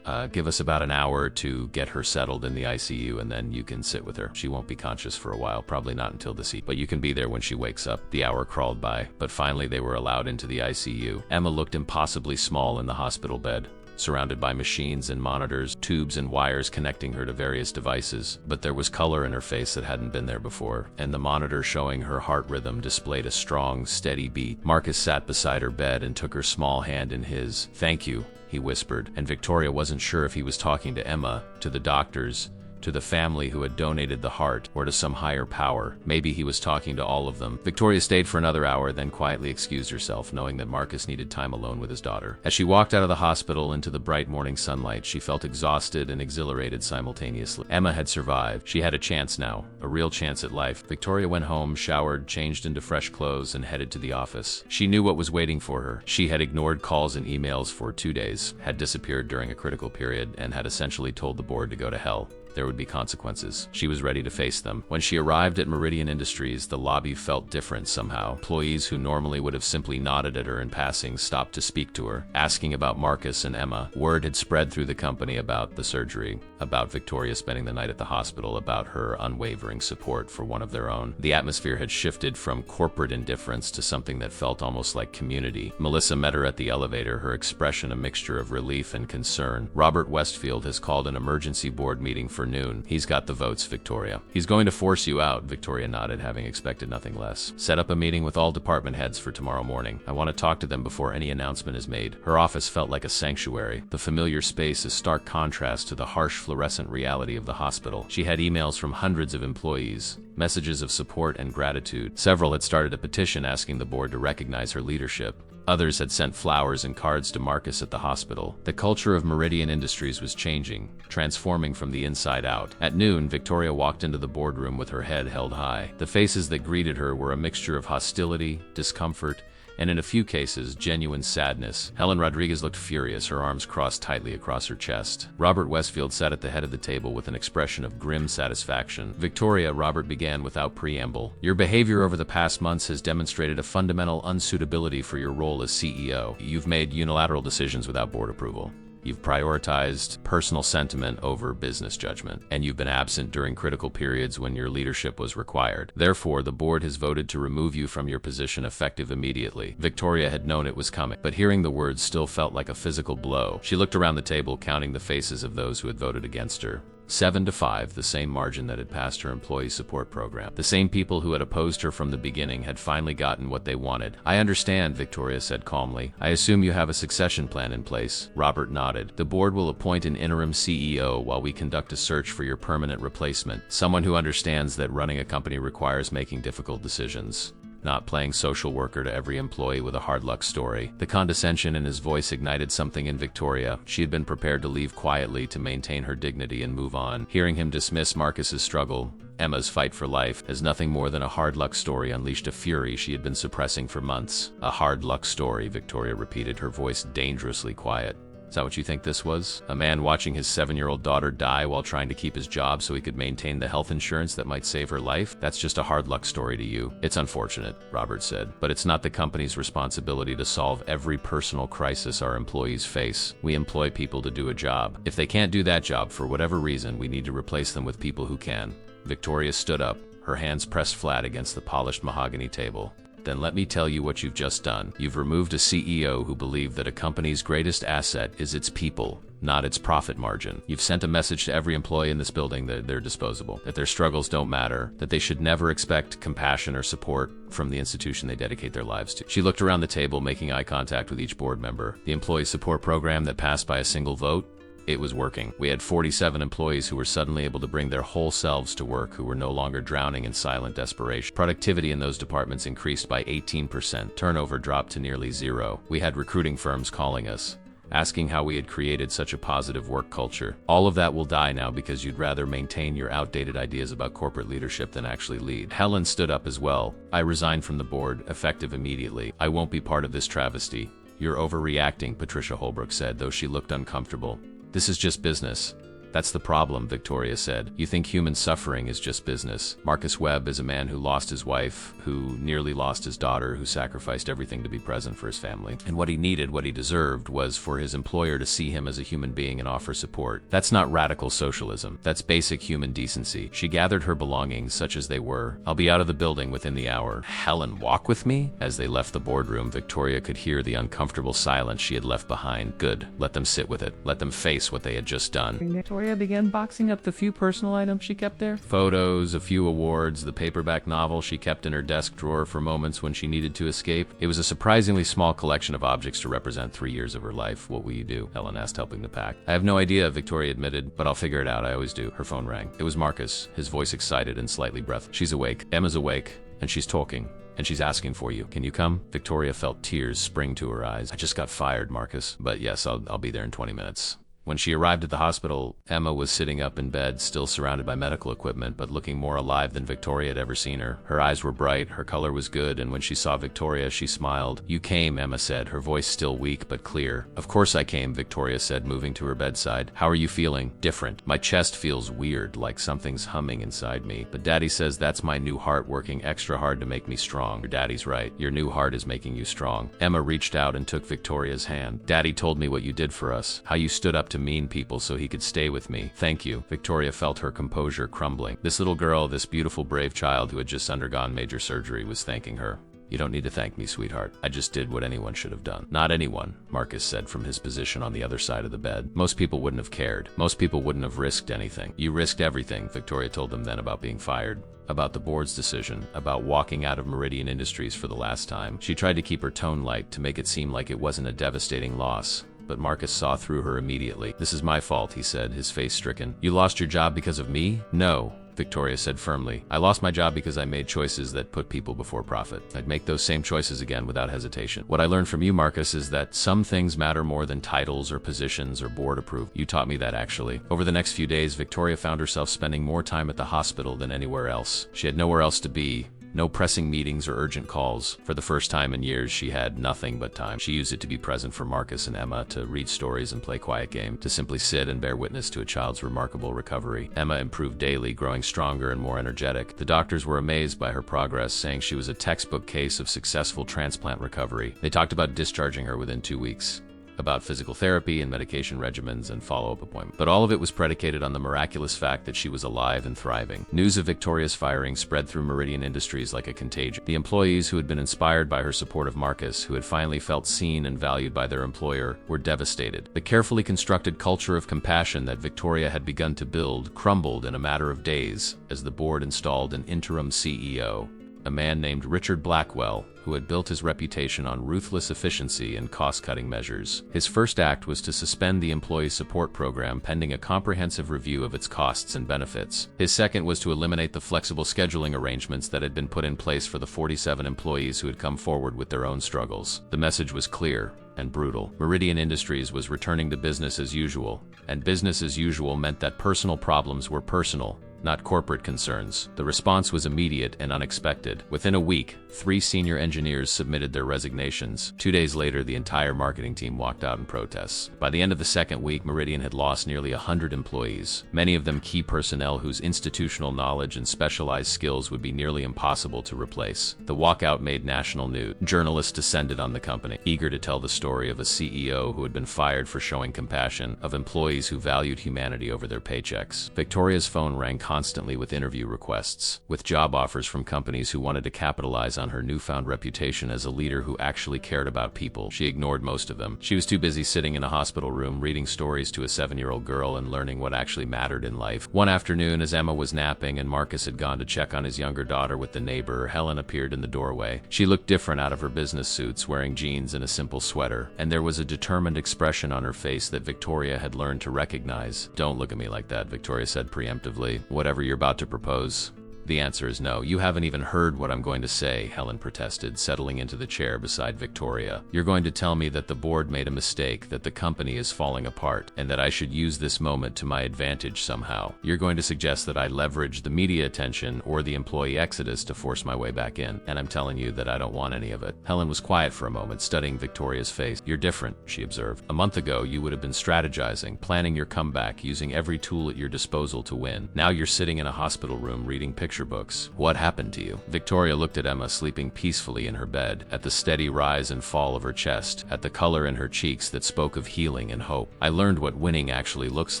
Give us about an hour to get her settled in the ICU, and then you can sit with her. She won't be conscious for a while, probably not until this evening, but you can be there when she wakes up." The hour crawled by, but finally they were allowed into the ICU. Emma looked impossibly small in the hospital bed, surrounded by machines and monitors, tubes and wires connecting her to various devices. But there was color in her face that hadn't been there before, and the monitor showing her heart rhythm displayed a strong, steady beat. Marcus sat beside her bed and took her small hand in his. "Thank you," he whispered, and Victoria wasn't sure if he was talking to Emma, to the doctors, to the family who had donated the heart, or to some higher power. Maybe he was talking to all of them. Victoria stayed for another hour, then quietly excused herself, knowing that Marcus needed time alone with his daughter. As she walked out of the hospital into the bright morning sunlight, she felt exhausted and exhilarated simultaneously. Emma had survived. She had a chance now, a real chance at life. Victoria went home, showered, changed into fresh clothes, and headed to the office. She knew what was waiting for her. She had ignored calls and emails for 2 days, had disappeared during a critical period, and had essentially told the board to go to hell. There would be consequences. She was ready to face them. When she arrived at Meridian Industries, the lobby felt different somehow. Employees who normally would have simply nodded at her in passing stopped to speak to her, asking about Marcus and Emma. Word had spread through the company about the surgery, about Victoria spending the night at the hospital, about her unwavering support for one of their own. The atmosphere had shifted from corporate indifference to something that felt almost like community. Melissa met her at the elevator, her expression a mixture of relief and concern. "Robert Westfield has called an emergency board meeting for noon. He's got the votes, Victoria. He's going to force you out," Victoria nodded, having expected nothing less. "Set up a meeting with all department heads for tomorrow morning. I want to talk to them before any announcement is made." Her office felt like a sanctuary, the familiar space a stark contrast to the harsh fluorescent reality of the hospital. She had emails from hundreds of employees, messages of support and gratitude. Several had started a petition asking the board to recognize her leadership. Others had sent flowers and cards to Marcus at the hospital. The culture of Meridian Industries was changing, transforming from the inside out. At noon, Victoria walked into the boardroom with her head held high. The faces that greeted her were a mixture of hostility, discomfort, and in a few cases, genuine sadness. Helen Rodriguez looked furious, her arms crossed tightly across her chest. Robert Westfield sat at the head of the table with an expression of grim satisfaction. "Victoria," Robert began without preamble, "your behavior over the past months has demonstrated a fundamental unsuitability for your role as CEO. You've made unilateral decisions without board approval. You've prioritized personal sentiment over business judgment, and you've been absent during critical periods when your leadership was required. Therefore, the board has voted to remove you from your position effective immediately." Victoria had known it was coming, but hearing the words still felt like a physical blow. She looked around the table, counting the faces of those who had voted against her. 7 to 5, the same margin that had passed her employee support program. The same people who had opposed her from the beginning had finally gotten what they wanted. I understand, Victoria said calmly. I assume you have a succession plan in place. Robert nodded. The board will appoint an interim CEO while we conduct a search for your permanent replacement, someone who understands that running a company requires making difficult decisions, not playing social worker to every employee with a hard luck story. The condescension in his voice ignited something in Victoria. She had been prepared to leave quietly to maintain her dignity and move on. Hearing him dismiss Marcus's struggle, Emma's fight for life, as nothing more than a hard luck story unleashed a fury she had been suppressing for months. A hard luck story, Victoria repeated, her voice dangerously quiet. Is that what you think this was? A man watching his 7-year-old daughter die while trying to keep his job so he could maintain the health insurance that might save her life? That's just a hard luck story to you. It's unfortunate, Robert said, but it's not the company's responsibility to solve every personal crisis our employees face. We employ people to do a job. If they can't do that job for whatever reason, we need to replace them with people who can. Victoria stood up, her hands pressed flat against the polished mahogany table. Then let me tell you what you've just done. You've removed a CEO who believed that a company's greatest asset is its people, not its profit margin. You've sent a message to every employee in this building that they're disposable, that their struggles don't matter, that they should never expect compassion or support from the institution they dedicate their lives to. She looked around the table, making eye contact with each board member. The employee support program that passed by a single vote? It was working. We had 47 employees who were suddenly able to bring their whole selves to work, who were no longer drowning in silent desperation. Productivity in those departments increased by 18%. Turnover dropped to nearly zero. We had recruiting firms calling us, asking how we had created such a positive work culture. All of that will die now because you'd rather maintain your outdated ideas about corporate leadership than actually lead. Helen stood up as well. I resigned from the board, effective immediately. I won't be part of this travesty. You're overreacting, Patricia Holbrook said, though she looked uncomfortable. This is just business. That's the problem, Victoria said. You think human suffering is just business. Marcus Webb is a man who lost his wife, who nearly lost his daughter, who sacrificed everything to be present for his family. And what he needed, what he deserved, was for his employer to see him as a human being and offer support. That's not radical socialism. That's basic human decency. She gathered her belongings, such as they were. I'll be out of the building within the hour. Helen, walk with me? As they left the boardroom, Victoria could hear the uncomfortable silence she had left behind. Good. Let them sit with it. Let them face what they had just done. Victoria began boxing up the few personal items she kept there. Photos, a few awards, the paperback novel she kept in her desk drawer for moments when she needed to escape. It was a surprisingly small collection of objects to represent 3 years of her life. What will you do? Helen asked, helping to pack. I have no idea, Victoria admitted, but I'll figure it out. I always do. Her phone rang. It was Marcus, his voice excited and slightly breathless. She's awake. Emma's awake, and she's talking. And she's asking for you. Can you come? Victoria felt tears spring to her eyes. I just got fired, Marcus. But yes, I'll be there in 20 minutes. When she arrived at the hospital, Emma was sitting up in bed, still surrounded by medical equipment, but looking more alive than Victoria had ever seen her. Her eyes were bright, her color was good, and when she saw Victoria, she smiled. You came, Emma said, her voice still weak but clear. Of course I came, Victoria said, moving to her bedside. How are you feeling? Different. My chest feels weird, like something's humming inside me. But Daddy says that's my new heart working extra hard to make me strong. Your daddy's right. Your new heart is making you strong. Emma reached out and took Victoria's hand. Daddy told me what you did for us, how you stood up to mean people so he could stay with me. Thank you. Victoria felt her composure crumbling. This little girl, this beautiful, brave child who had just undergone major surgery, was thanking her. You don't need to thank me, sweetheart. I just did what anyone should have done. Not anyone, Marcus said from his position on the other side of the bed. Most people wouldn't have cared. Most people wouldn't have risked anything. You risked everything, Victoria told them then, about being fired, about the board's decision, about walking out of Meridian Industries for the last time. She tried to keep her tone light to make it seem like it wasn't a devastating loss. But Marcus saw through her immediately. This is my fault, he said, his face stricken. You lost your job because of me? No, Victoria said firmly. I lost my job because I made choices that put people before profit. I'd make those same choices again without hesitation. What I learned from you, Marcus, is that some things matter more than titles or positions or board approval. You taught me that, actually. Over the next few days, Victoria found herself spending more time at the hospital than anywhere else. She had nowhere else to be. No pressing meetings or urgent calls. For the first time in years, she had nothing but time. She used it to be present for Marcus and Emma, to read stories and play quiet game, to simply sit and bear witness to a child's remarkable recovery. Emma improved daily, growing stronger and more energetic. The doctors were amazed by her progress, saying she was a textbook case of successful transplant recovery. They talked about discharging her within 2 weeks. about physical therapy and medication regimens and follow-up appointments. But all of it was predicated on the miraculous fact that she was alive and thriving. News of Victoria's firing spread through Meridian Industries like a contagion. The employees who had been inspired by her support of Marcus, who had finally felt seen and valued by their employer, were devastated. The carefully constructed culture of compassion that Victoria had begun to build crumbled in a matter of days as the board installed an interim CEO, a man named Richard Blackwell, who had built his reputation on ruthless efficiency and cost-cutting measures. His first act was to suspend the employee support program pending a comprehensive review of its costs and benefits. His second was to eliminate the flexible scheduling arrangements that had been put in place for the 47 employees who had come forward with their own struggles. The message was clear and brutal. Meridian Industries was returning to business as usual, and business as usual meant that personal problems were personal, not corporate concerns. The response was immediate and unexpected. Within a week, 3 senior engineers submitted their resignations. 2 days later, the entire marketing team walked out in protests. By the end of the second week, Meridian had lost nearly 100 employees, many of them key personnel whose institutional knowledge and specialized skills would be nearly impossible to replace. The walkout made national news. Journalists descended on the company, eager to tell the story of a CEO who had been fired for showing compassion, of employees who valued humanity over their paychecks. Victoria's phone rang constantly with interview requests, with job offers from companies who wanted to capitalize on her newfound reputation as a leader who actually cared about people. She ignored most of them. She was too busy sitting in a hospital room reading stories to a 7-year-old girl and learning what actually mattered in life. One afternoon, as Emma was napping and Marcus had gone to check on his younger daughter with the neighbor, Helen appeared in the doorway. She looked different out of her business suits, wearing jeans and a simple sweater, and there was a determined expression on her face that Victoria had learned to recognize. "Don't look at me like that," Victoria said preemptively. "Whatever you're about to propose." "The answer is no. You haven't even heard what I'm going to say," Helen protested, settling into the chair beside Victoria. "You're going to tell me that the board made a mistake, that the company is falling apart, and that I should use this moment to my advantage somehow. You're going to suggest that I leverage the media attention or the employee exodus to force my way back in, and I'm telling you that I don't want any of it." Helen was quiet for a moment, studying Victoria's face. "You're different," she observed. "A month ago, you would have been strategizing, planning your comeback, using every tool at your disposal to win. Now you're sitting in a hospital room reading picture books. What happened to you?" Victoria looked at Emma sleeping peacefully in her bed, at the steady rise and fall of her chest, at the color in her cheeks that spoke of healing and hope. "I learned what winning actually looks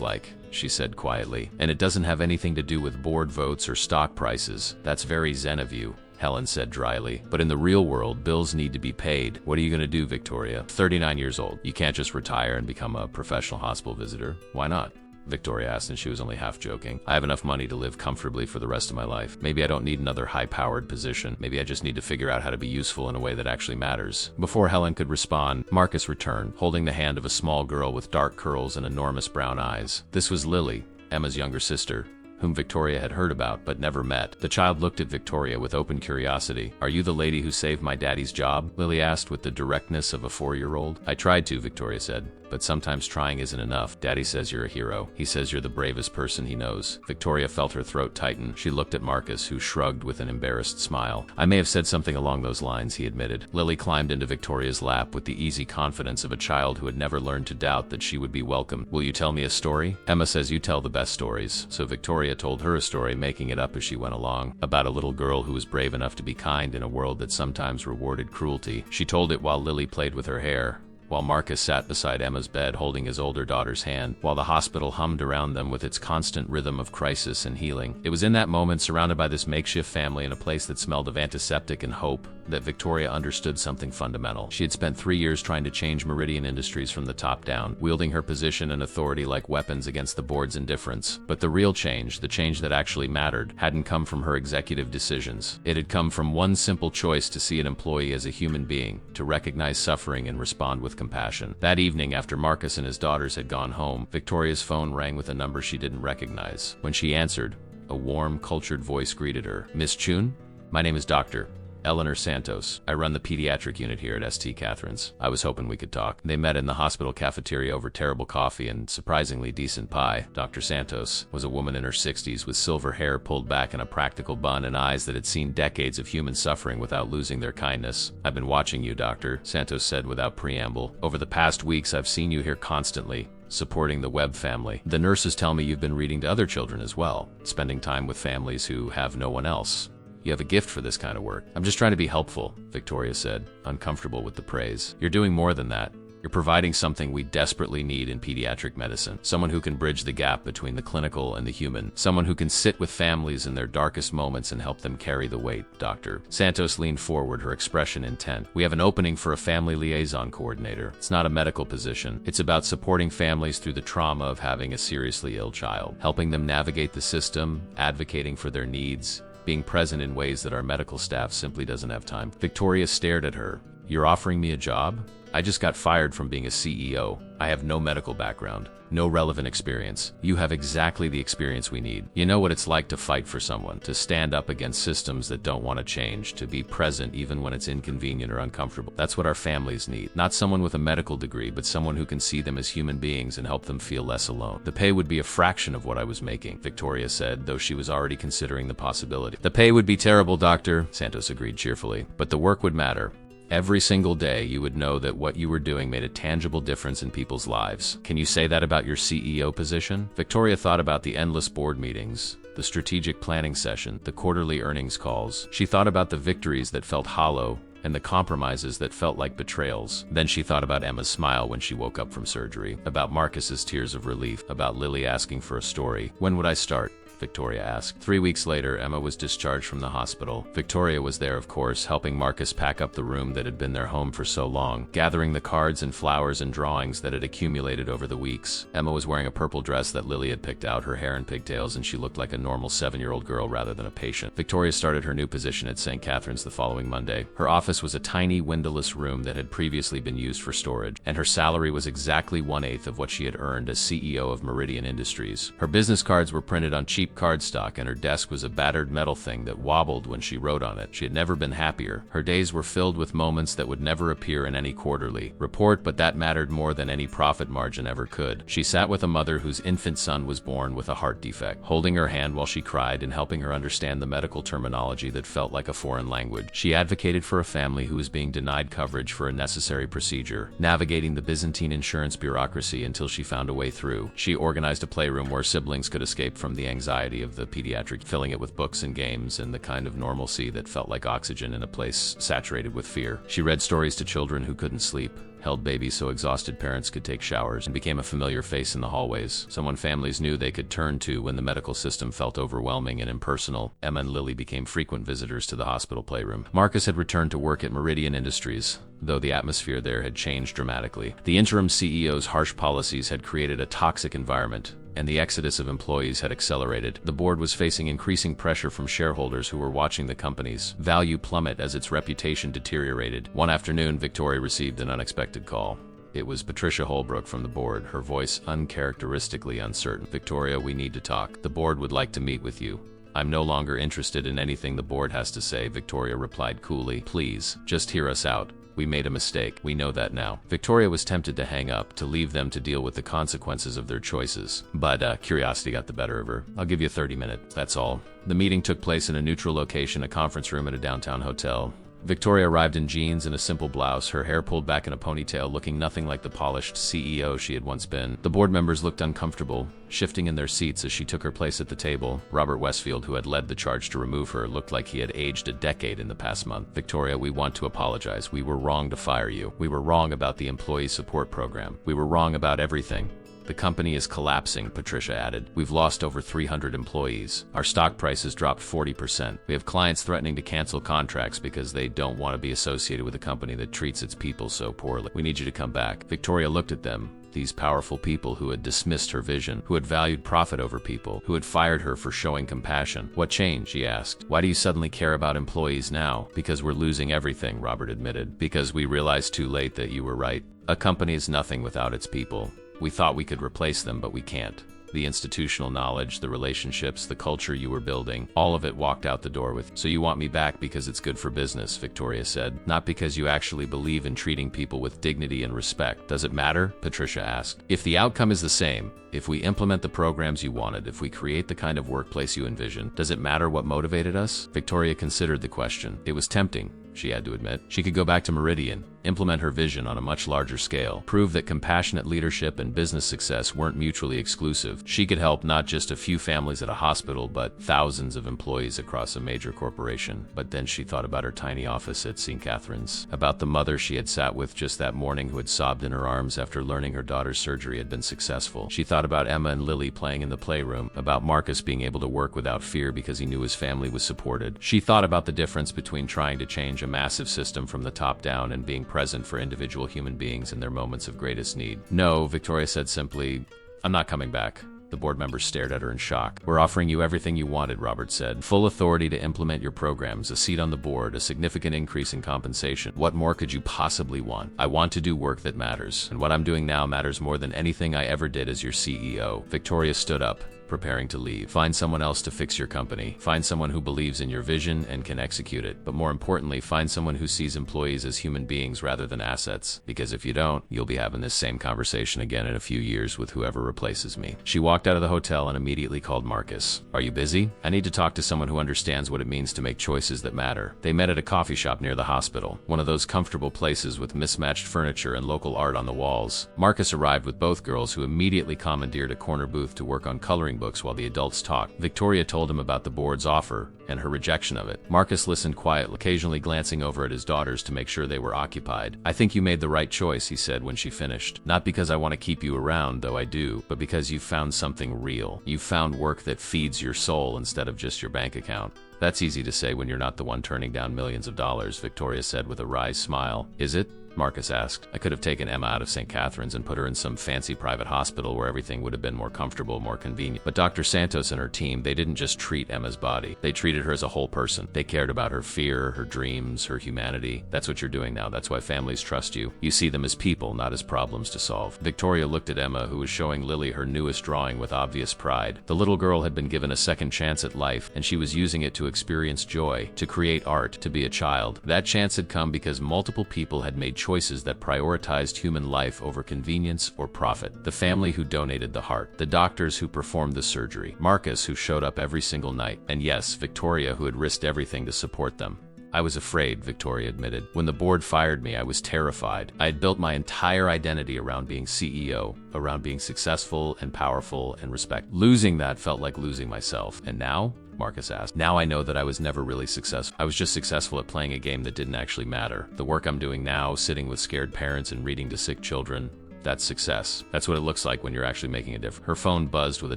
like," she said quietly, "and it doesn't have anything to do with board votes or stock prices. That's very zen of you," Helen said dryly. "But in the real world, bills need to be paid. What are you going to do, Victoria? 39 years old. You can't just retire and become a professional hospital visitor. Why not?" Victoria asked, and she was only half joking. "I have enough money to live comfortably for the rest of my life. Maybe I don't need another high-powered position. Maybe I just need to figure out how to be useful in a way that actually matters." Before Helen could respond, Marcus returned, holding the hand of a small girl with dark curls and enormous brown eyes. This was Lily, Emma's younger sister, whom Victoria had heard about but never met. The child looked at Victoria with open curiosity. "Are you the lady who saved my daddy's job?" Lily asked with the directness of a 4-year-old. "I tried to," Victoria said. "But sometimes trying isn't enough. Daddy says you're a hero. He says you're the bravest person he knows." Victoria felt her throat tighten. She looked at Marcus, who shrugged with an embarrassed smile. "I may have said something along those lines," he admitted. Lily climbed into Victoria's lap with the easy confidence of a child who had never learned to doubt that she would be welcome. "Will you tell me a story? Emma says you tell the best stories." So Victoria told her a story, making it up as she went along, about a little girl who was brave enough to be kind in a world that sometimes rewarded cruelty. She told it while Lily played with her hair, while Marcus sat beside Emma's bed holding his older daughter's hand, while the hospital hummed around them with its constant rhythm of crisis and healing. It was in that moment, surrounded by this makeshift family in a place that smelled of antiseptic and hope, that Victoria understood something fundamental. She had spent 3 years trying to change Meridian Industries from the top down, wielding her position and authority like weapons against the board's indifference. But the real change, the change that actually mattered, hadn't come from her executive decisions. It had come from one simple choice to see an employee as a human being, to recognize suffering and respond with compassion. That evening, after Marcus and his daughters had gone home, Victoria's phone rang with a number she didn't recognize. When she answered, a warm, cultured voice greeted her. "Miss Chun? My name is Dr. Eleanor Santos. I run the pediatric unit here at St. Catherine's. I was hoping we could talk." They met in the hospital cafeteria over terrible coffee and surprisingly decent pie. Dr. Santos was a woman in her 60s with silver hair pulled back in a practical bun and eyes that had seen decades of human suffering without losing their kindness. "I've been watching you, Doctor," Santos said without preamble. "Over the past weeks, I've seen you here constantly, supporting the Webb family. The nurses tell me you've been reading to other children as well, spending time with families who have no one else. You have a gift for this kind of work." "I'm just trying to be helpful," Victoria said, uncomfortable with the praise. "You're doing more than that. You're providing something we desperately need in pediatric medicine. Someone who can bridge the gap between the clinical and the human. Someone who can sit with families in their darkest moments and help them carry the weight, Doctor. Santos leaned forward, her expression intent. We have an opening for a family liaison coordinator. It's not a medical position. It's about supporting families through the trauma of having a seriously ill child, helping them navigate the system, advocating for their needs, being present in ways that our medical staff simply doesn't have time. Victoria stared at her. You're offering me a job? I just got fired from being a CEO. I have no medical background, no relevant experience. You have exactly the experience we need. You know what it's like to fight for someone, to stand up against systems that don't want to change, to be present even when it's inconvenient or uncomfortable. That's what our families need. Not someone with a medical degree, but someone who can see them as human beings and help them feel less alone. The pay would be a fraction of what I was making, Victoria said, though she was already considering the possibility. The pay would be terrible, Doctor, Santos agreed cheerfully, but the work would matter. Every single day, you would know that what you were doing made a tangible difference in people's lives. Can you say that about your CEO position? Victoria thought about the endless board meetings, the strategic planning session, the quarterly earnings calls. She thought about the victories that felt hollow and the compromises that felt like betrayals. Then she thought about Emma's smile when she woke up from surgery, about Marcus's tears of relief, about Lily asking for a story. When would I start? Victoria asked. 3 weeks later, Emma was discharged from the hospital. Victoria was there, of course, helping Marcus pack up the room that had been their home for so long, gathering the cards and flowers and drawings that had accumulated over the weeks. Emma was wearing a purple dress that Lily had picked out, her hair in pigtails, and she looked like a normal 7-year-old girl rather than a patient. Victoria started her new position at St. Catherine's the following Monday. Her office was a tiny, windowless room that had previously been used for storage, and her salary was exactly 1/8 of what she had earned as CEO of Meridian Industries. Her business cards were printed on cheap cardstock, and her desk was a battered metal thing that wobbled when she wrote on it. She had never been happier. Her days were filled with moments that would never appear in any quarterly report, but that mattered more than any profit margin ever could. She sat with a mother whose infant son was born with a heart defect, holding her hand while she cried and helping her understand the medical terminology that felt like a foreign language. She advocated for a family who was being denied coverage for a necessary procedure, navigating the Byzantine insurance bureaucracy until she found a way through. She organized a playroom where siblings could escape from the anxiety of the pediatric, filling it with books and games and the kind of normalcy that felt like oxygen in a place saturated with fear. She read stories to children who couldn't sleep, held babies so exhausted parents could take showers, and became a familiar face in the hallways, someone families knew they could turn to when the medical system felt overwhelming and impersonal. Emma and Lily became frequent visitors to the hospital playroom. Marcus had returned to work at Meridian Industries, though the atmosphere there had changed dramatically. The interim CEO's harsh policies had created a toxic environment, and the exodus of employees had accelerated. The board was facing increasing pressure from shareholders who were watching the company's value plummet as its reputation deteriorated. One afternoon, Victoria received an unexpected call. It was Patricia Holbrook from the board, her voice uncharacteristically uncertain. Victoria, we need to talk. The board would like to meet with you. I'm no longer interested in anything the board has to say, Victoria replied coolly. Please, just hear us out. We made a mistake. We know that now. Victoria was tempted to hang up, to leave them to deal with the consequences of their choices. But curiosity got the better of her. I'll give you 30 minutes, that's all. The meeting took place in a neutral location, a conference room at a downtown hotel. Victoria arrived in jeans and a simple blouse, her hair pulled back in a ponytail, looking nothing like the polished CEO she had once been. The board members looked uncomfortable, shifting in their seats as she took her place at the table. Robert Westfield, who had led the charge to remove her, looked like he had aged a decade in the past month. Victoria, we want to apologize. We were wrong to fire you. We were wrong about the employee support program. We were wrong about everything. The company is collapsing, Patricia added. We've lost over 300 employees. Our stock price has dropped 40%. We have clients threatening to cancel contracts because they don't want to be associated with a company that treats its people so poorly. We need you to come back. Victoria looked at them. These powerful people who had dismissed her vision, who had valued profit over people, who had fired her for showing compassion. What changed? She asked. Why do you suddenly care about employees now? Because we're losing everything, Robert admitted. Because we realized too late that you were right. A company is nothing without its people. We thought we could replace them, but we can't. The institutional knowledge, the relationships, the culture you were building, all of it walked out the door with. So you want me back because it's good for business, Victoria said. Not because you actually believe in treating people with dignity and respect. Does it matter? Patricia asked. If the outcome is the same, if we implement the programs you wanted, if we create the kind of workplace you envisioned, does it matter what motivated us? Victoria considered the question. It was tempting, she had to admit. She could go back to Meridian, implement her vision on a much larger scale, prove that compassionate leadership and business success weren't mutually exclusive. She could help not just a few families at a hospital, but thousands of employees across a major corporation. But then she thought about her tiny office at St. Catherine's, about the mother she had sat with just that morning who had sobbed in her arms after learning her daughter's surgery had been successful. She thought about Emma and Lily playing in the playroom, about Marcus being able to work without fear because he knew his family was supported. She thought about the difference between trying to change a massive system from the top down and being present for individual human beings in their moments of greatest need. "No," Victoria said simply, "I'm not coming back." The board members stared at her in shock. "We're offering you everything you wanted," Robert said. "Full authority to implement your programs, a seat on the board, a significant increase in compensation. What more could you possibly want? I want to do work that matters, and what I'm doing now matters more than anything I ever did as your CEO." Victoria stood up, preparing to leave. "Find someone else to fix your company. Find someone who believes in your vision and can execute it. But more importantly, find someone who sees employees as human beings rather than assets. Because if you don't, you'll be having this same conversation again in a few years with whoever replaces me." She walked out of the hotel and immediately called Marcus. "Are you busy? I need to talk to someone who understands what it means to make choices that matter." They met at a coffee shop near the hospital, one of those comfortable places with mismatched furniture and local art on the walls. Marcus arrived with both girls, who immediately commandeered a corner booth to work on coloring books while the adults talked. Victoria told him about the board's offer and her rejection of it. Marcus listened quietly, occasionally glancing over at his daughters to make sure they were occupied. "I think you made the right choice," he said when she finished. "Not because I want to keep you around, though I do, but because you've found something real. You've found work that feeds your soul instead of just your bank account." "That's easy to say when you're not the one turning down millions of dollars," Victoria said with a wry smile. "Is it?" Marcus asked. "I could have taken Emma out of St. Catherine's and put her in some fancy private hospital where everything would have been more comfortable, more convenient. But Dr. Santos and her team, they didn't just treat Emma's body. They treated her as a whole person. They cared about her fear, her dreams, her humanity. That's what you're doing now. That's why families trust you. You see them as people, not as problems to solve." Victoria looked at Emma, who was showing Lily her newest drawing with obvious pride. The little girl had been given a second chance at life, and she was using it to experience joy, to create art, to be a child. That chance had come because multiple people had made choices that prioritized human life over convenience or profit. The family who donated the heart, the doctors who performed the surgery, Marcus who showed up every single night, and yes, Victoria who had risked everything to support them. "I was afraid," Victoria admitted. "When the board fired me, I was terrified. I had built my entire identity around being CEO, around being successful and powerful and respected. Losing that felt like losing myself. And now?" Marcus asked. "Now I know that I was never really successful. I was just successful at playing a game that didn't actually matter. The work I'm doing now, sitting with scared parents and reading to sick children, that's success. That's what it looks like when you're actually making a difference." Her phone buzzed with a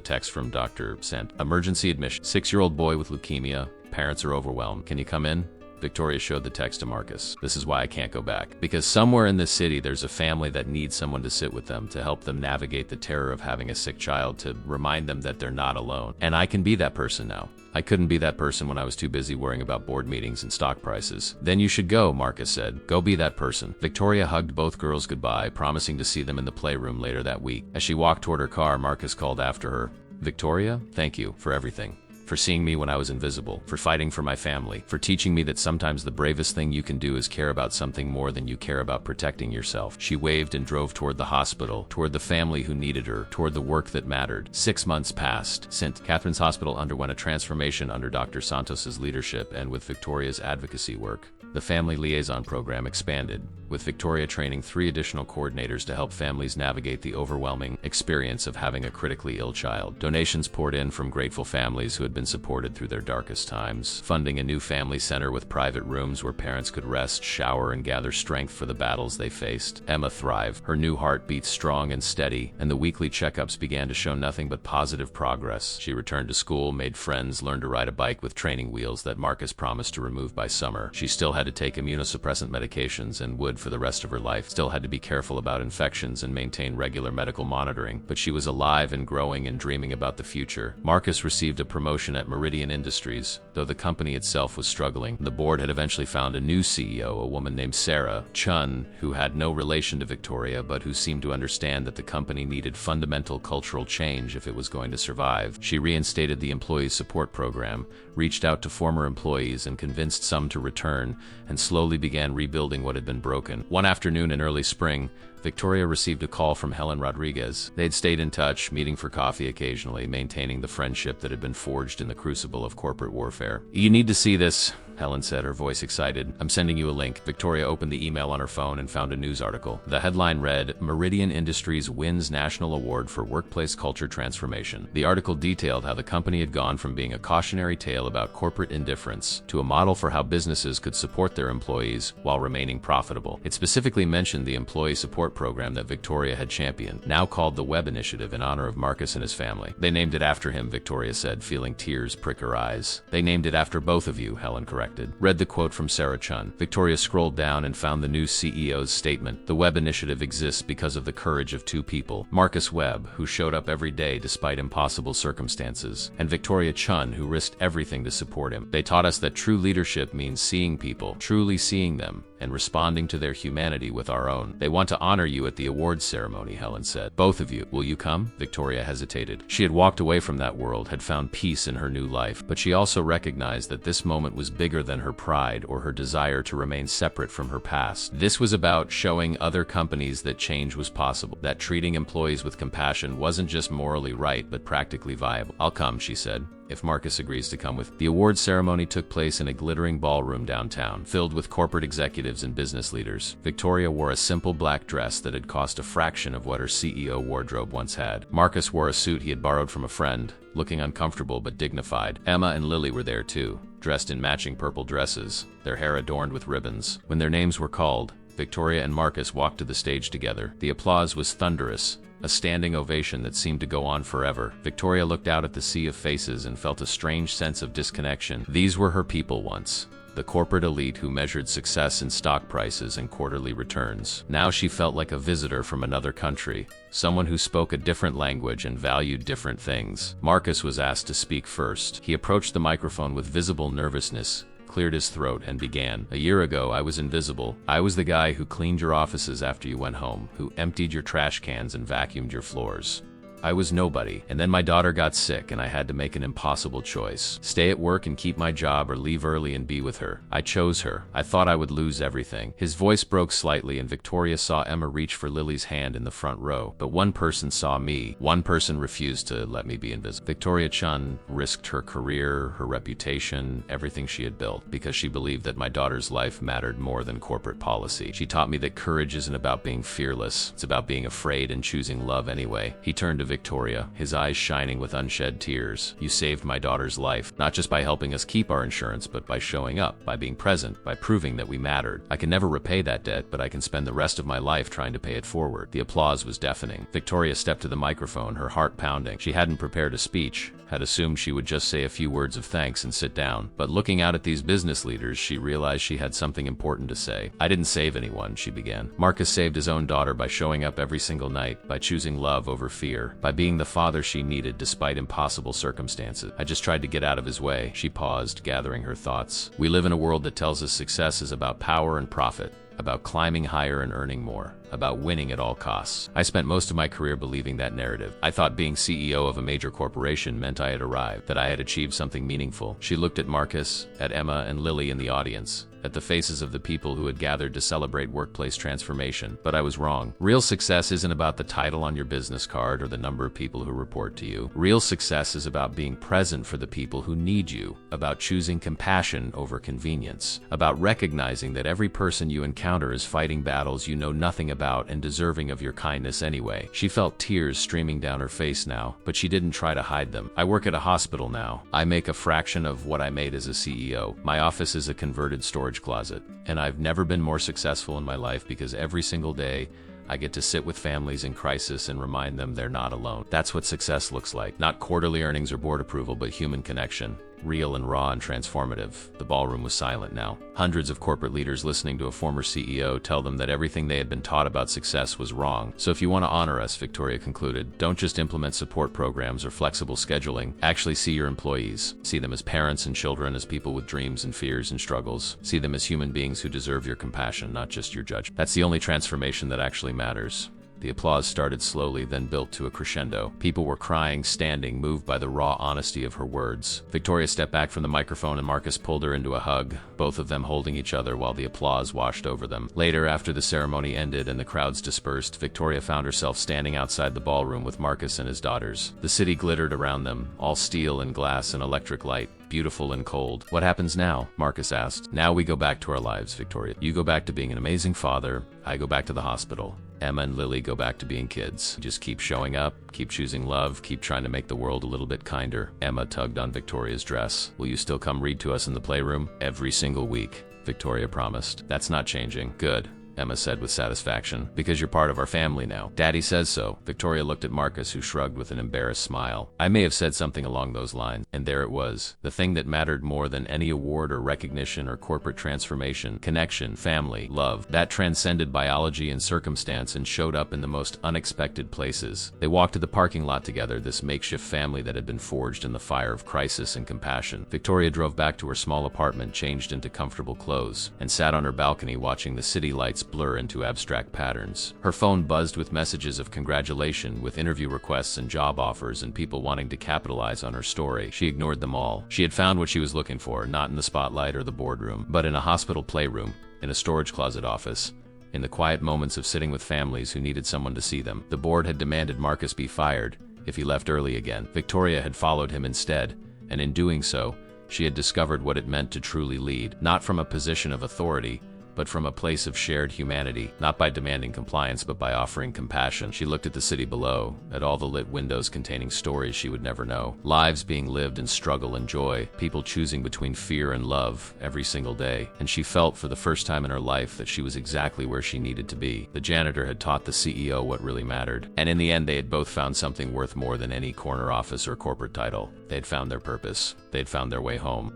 text from Dr. Sant. "Emergency admission. 6-year-old boy with leukemia. Parents are overwhelmed. Can you come in?" Victoria showed the text to Marcus. "This is why I can't go back. Because somewhere in this city there's a family that needs someone to sit with them, to help them navigate the terror of having a sick child, to remind them that they're not alone. And I can be that person now. I couldn't be that person when I was too busy worrying about board meetings and stock prices." "Then you should go," Marcus said. "Go be that person." Victoria hugged both girls goodbye, promising to see them in the playroom later that week. As she walked toward her car, Marcus called after her. "Victoria, thank you for everything. For seeing me when I was invisible, for fighting for my family, for teaching me that sometimes the bravest thing you can do is care about something more than you care about protecting yourself." She waved and drove toward the hospital, toward the family who needed her, toward the work that mattered. 6 months passed. St. Catherine's Hospital underwent a transformation under Dr. Santos's leadership and with Victoria's advocacy work. The Family Liaison Program expanded, with Victoria training 3 additional coordinators to help families navigate the overwhelming experience of having a critically ill child. Donations poured in from grateful families who had been supported through their darkest times, funding a new family center with private rooms where parents could rest, shower, and gather strength for the battles they faced. Emma thrived. Her new heart beat strong and steady, and the weekly checkups began to show nothing but positive progress. She returned to school, made friends, learned to ride a bike with training wheels that Marcus promised to remove by summer. She still had to take immunosuppressant medications and would for the rest of her life, still had to be careful about infections and maintain regular medical monitoring, but she was alive and growing and dreaming about the future. Marcus received a promotion at Meridian Industries, though the company itself was struggling. The board had eventually found a new CEO, a woman named Sarah Chun, who had no relation to Victoria, but who seemed to understand that the company needed fundamental cultural change if it was going to survive. She reinstated the employee support program, reached out to former employees and convinced some to return, and slowly began rebuilding what had been broken. One afternoon in early spring, Victoria received a call from Helen Rodriguez. They'd stayed in touch, meeting for coffee occasionally, maintaining the friendship that had been forged in the crucible of corporate warfare. "You need to see this," Helen said, her voice excited. I'm sending you a link. Victoria opened the email on her phone and found a news article. The headline read, Meridian Industries wins National Award for Workplace Culture Transformation. The article detailed how the company had gone from being a cautionary tale about corporate indifference to a model for how businesses could support their employees while remaining profitable. It specifically mentioned the employee support program that Victoria had championed, now called the Web Initiative, in honor of Marcus and his family. They named it after him, Victoria said, feeling tears prick her eyes. They named it after both of you, Helen corrected. Read the quote from Sarah Chun. Victoria scrolled down and found the new CEO's statement. The Web Initiative exists because of the courage of two people, Marcus Webb, who showed up every day despite impossible circumstances, and Victoria Chun, who risked everything to support him. They taught us that true leadership means seeing people, truly seeing them, and responding to their humanity with our own. They want to honor you at the awards ceremony, Helen said. Both of you, will you come? Victoria hesitated. She had walked away from that world, had found peace in her new life, but she also recognized that this moment was bigger than her pride or her desire to remain separate from her past. This was about showing other companies that change was possible, that treating employees with compassion wasn't just morally right, but practically viable. I'll come, she said, if Marcus agrees to come with. The awards ceremony took place in a glittering ballroom downtown, filled with corporate executives and business leaders. Victoria wore a simple black dress that had cost a fraction of what her CEO wardrobe once had. Marcus wore a suit he had borrowed from a friend, looking uncomfortable but dignified. Emma and Lily were there too, dressed in matching purple dresses, their hair adorned with ribbons. When their names were called, Victoria and Marcus walked to the stage together. The applause was thunderous, a standing ovation that seemed to go on forever. Victoria looked out at the sea of faces and felt a strange sense of disconnection. These were her people once, the corporate elite who measured success in stock prices and quarterly returns. Now she felt like a visitor from another country, someone who spoke a different language and valued different things. Marcus was asked to speak first. He approached the microphone with visible nervousness, cleared his throat, and began. A year ago, I was invisible. I was the guy who cleaned your offices after you went home, who emptied your trash cans and vacuumed your floors. I was nobody, and then my daughter got sick and I had to make an impossible choice. Stay at work and keep my job or leave early and be with her. I chose her. I thought I would lose everything. His voice broke slightly and Victoria saw Emma reach for Lily's hand in the front row. But one person saw me. One person refused to let me be invisible. Victoria Chun risked her career, her reputation, everything she had built, because she believed that my daughter's life mattered more than corporate policy. She taught me that courage isn't about being fearless. It's about being afraid and choosing love anyway. He turned to Victoria, his eyes shining with unshed tears. You saved my daughter's life, not just by helping us keep our insurance, but by showing up, by being present, by proving that we mattered. I can never repay that debt, but I can spend the rest of my life trying to pay it forward. The applause was deafening. Victoria stepped to the microphone, her heart pounding. She hadn't prepared a speech, had assumed she would just say a few words of thanks and sit down. But looking out at these business leaders, she realized she had something important to say. I didn't save anyone, she began. Marcus saved his own daughter by showing up every single night, by choosing love over fear, by being the father she needed despite impossible circumstances. I just tried to get out of his way. She paused, gathering her thoughts. We live in a world that tells us success is about power and profit, about climbing higher and earning more, about winning at all costs. I spent most of my career believing that narrative. I thought being CEO of a major corporation meant I had arrived, that I had achieved something meaningful. She looked at Marcus, at Emma and Lily in the audience, at the faces of the people who had gathered to celebrate workplace transformation. But I was wrong. Real success isn't about the title on your business card or the number of people who report to you. Real success is about being present for the people who need you, about choosing compassion over convenience, about recognizing that every person you encounter is fighting battles you know nothing about and deserving of your kindness anyway. She felt tears streaming down her face now, but she didn't try to hide them. I work at a hospital now. I make a fraction of what I made as a CEO. My office is a converted storage closet, and I've never been more successful in my life because every single day I get to sit with families in crisis and remind them they're not alone. That's what success looks like. Not quarterly earnings or board approval, but human connection. Real and raw and transformative. The ballroom was silent now. Hundreds of corporate leaders listening to a former CEO tell them that everything they had been taught about success was wrong. So if you want to honor us, Victoria concluded, don't just implement support programs or flexible scheduling. Actually see your employees. See them as parents and children, as people with dreams and fears and struggles. See them as human beings who deserve your compassion, not just your judgment. That's the only transformation that actually matters. The applause started slowly, then built to a crescendo. People were crying, standing, moved by the raw honesty of her words. Victoria stepped back from the microphone and Marcus pulled her into a hug, both of them holding each other while the applause washed over them. Later, after the ceremony ended and the crowds dispersed, Victoria found herself standing outside the ballroom with Marcus and his daughters. The city glittered around them, all steel and glass and electric light, beautiful and cold. "What happens now?" Marcus asked. "Now we go back to our lives, Victoria. You go back to being an amazing father. I go back to the hospital. Emma and Lily go back to being kids. Just keep showing up, keep choosing love, keep trying to make the world a little bit kinder." Emma tugged on Victoria's dress. "Will you still come read to us in the playroom? Every single week," Victoria promised. "That's not changing." "Good," Emma said with satisfaction, "because you're part of our family now. Daddy says so." Victoria looked at Marcus, who shrugged with an embarrassed smile. "I may have said something along those lines." And there it was, the thing that mattered more than any award or recognition or corporate transformation: connection, family, love. That transcended biology and circumstance and showed up in the most unexpected places. They walked to the parking lot together, this makeshift family that had been forged in the fire of crisis and compassion. Victoria drove back to her small apartment, changed into comfortable clothes, and sat on her balcony watching the city lights blur into abstract patterns. Her phone buzzed with messages of congratulation, with interview requests and job offers and people wanting to capitalize on her story. She ignored them all. She had found what she was looking for, not in the spotlight or the boardroom, but in a hospital playroom, in a storage closet office, in the quiet moments of sitting with families who needed someone to see them. The board had demanded Marcus be fired if he left early again. Victoria had followed him instead, and in doing so, she had discovered what it meant to truly lead, not from a position of authority, but from a place of shared humanity, not by demanding compliance, but by offering compassion. She looked at the city below, at all the lit windows containing stories she would never know, lives being lived in struggle and joy, people choosing between fear and love every single day, and she felt for the first time in her life that she was exactly where she needed to be. The janitor had taught the CEO what really mattered, and in the end they had both found something worth more than any corner office or corporate title. They had found their purpose. They had found their way home.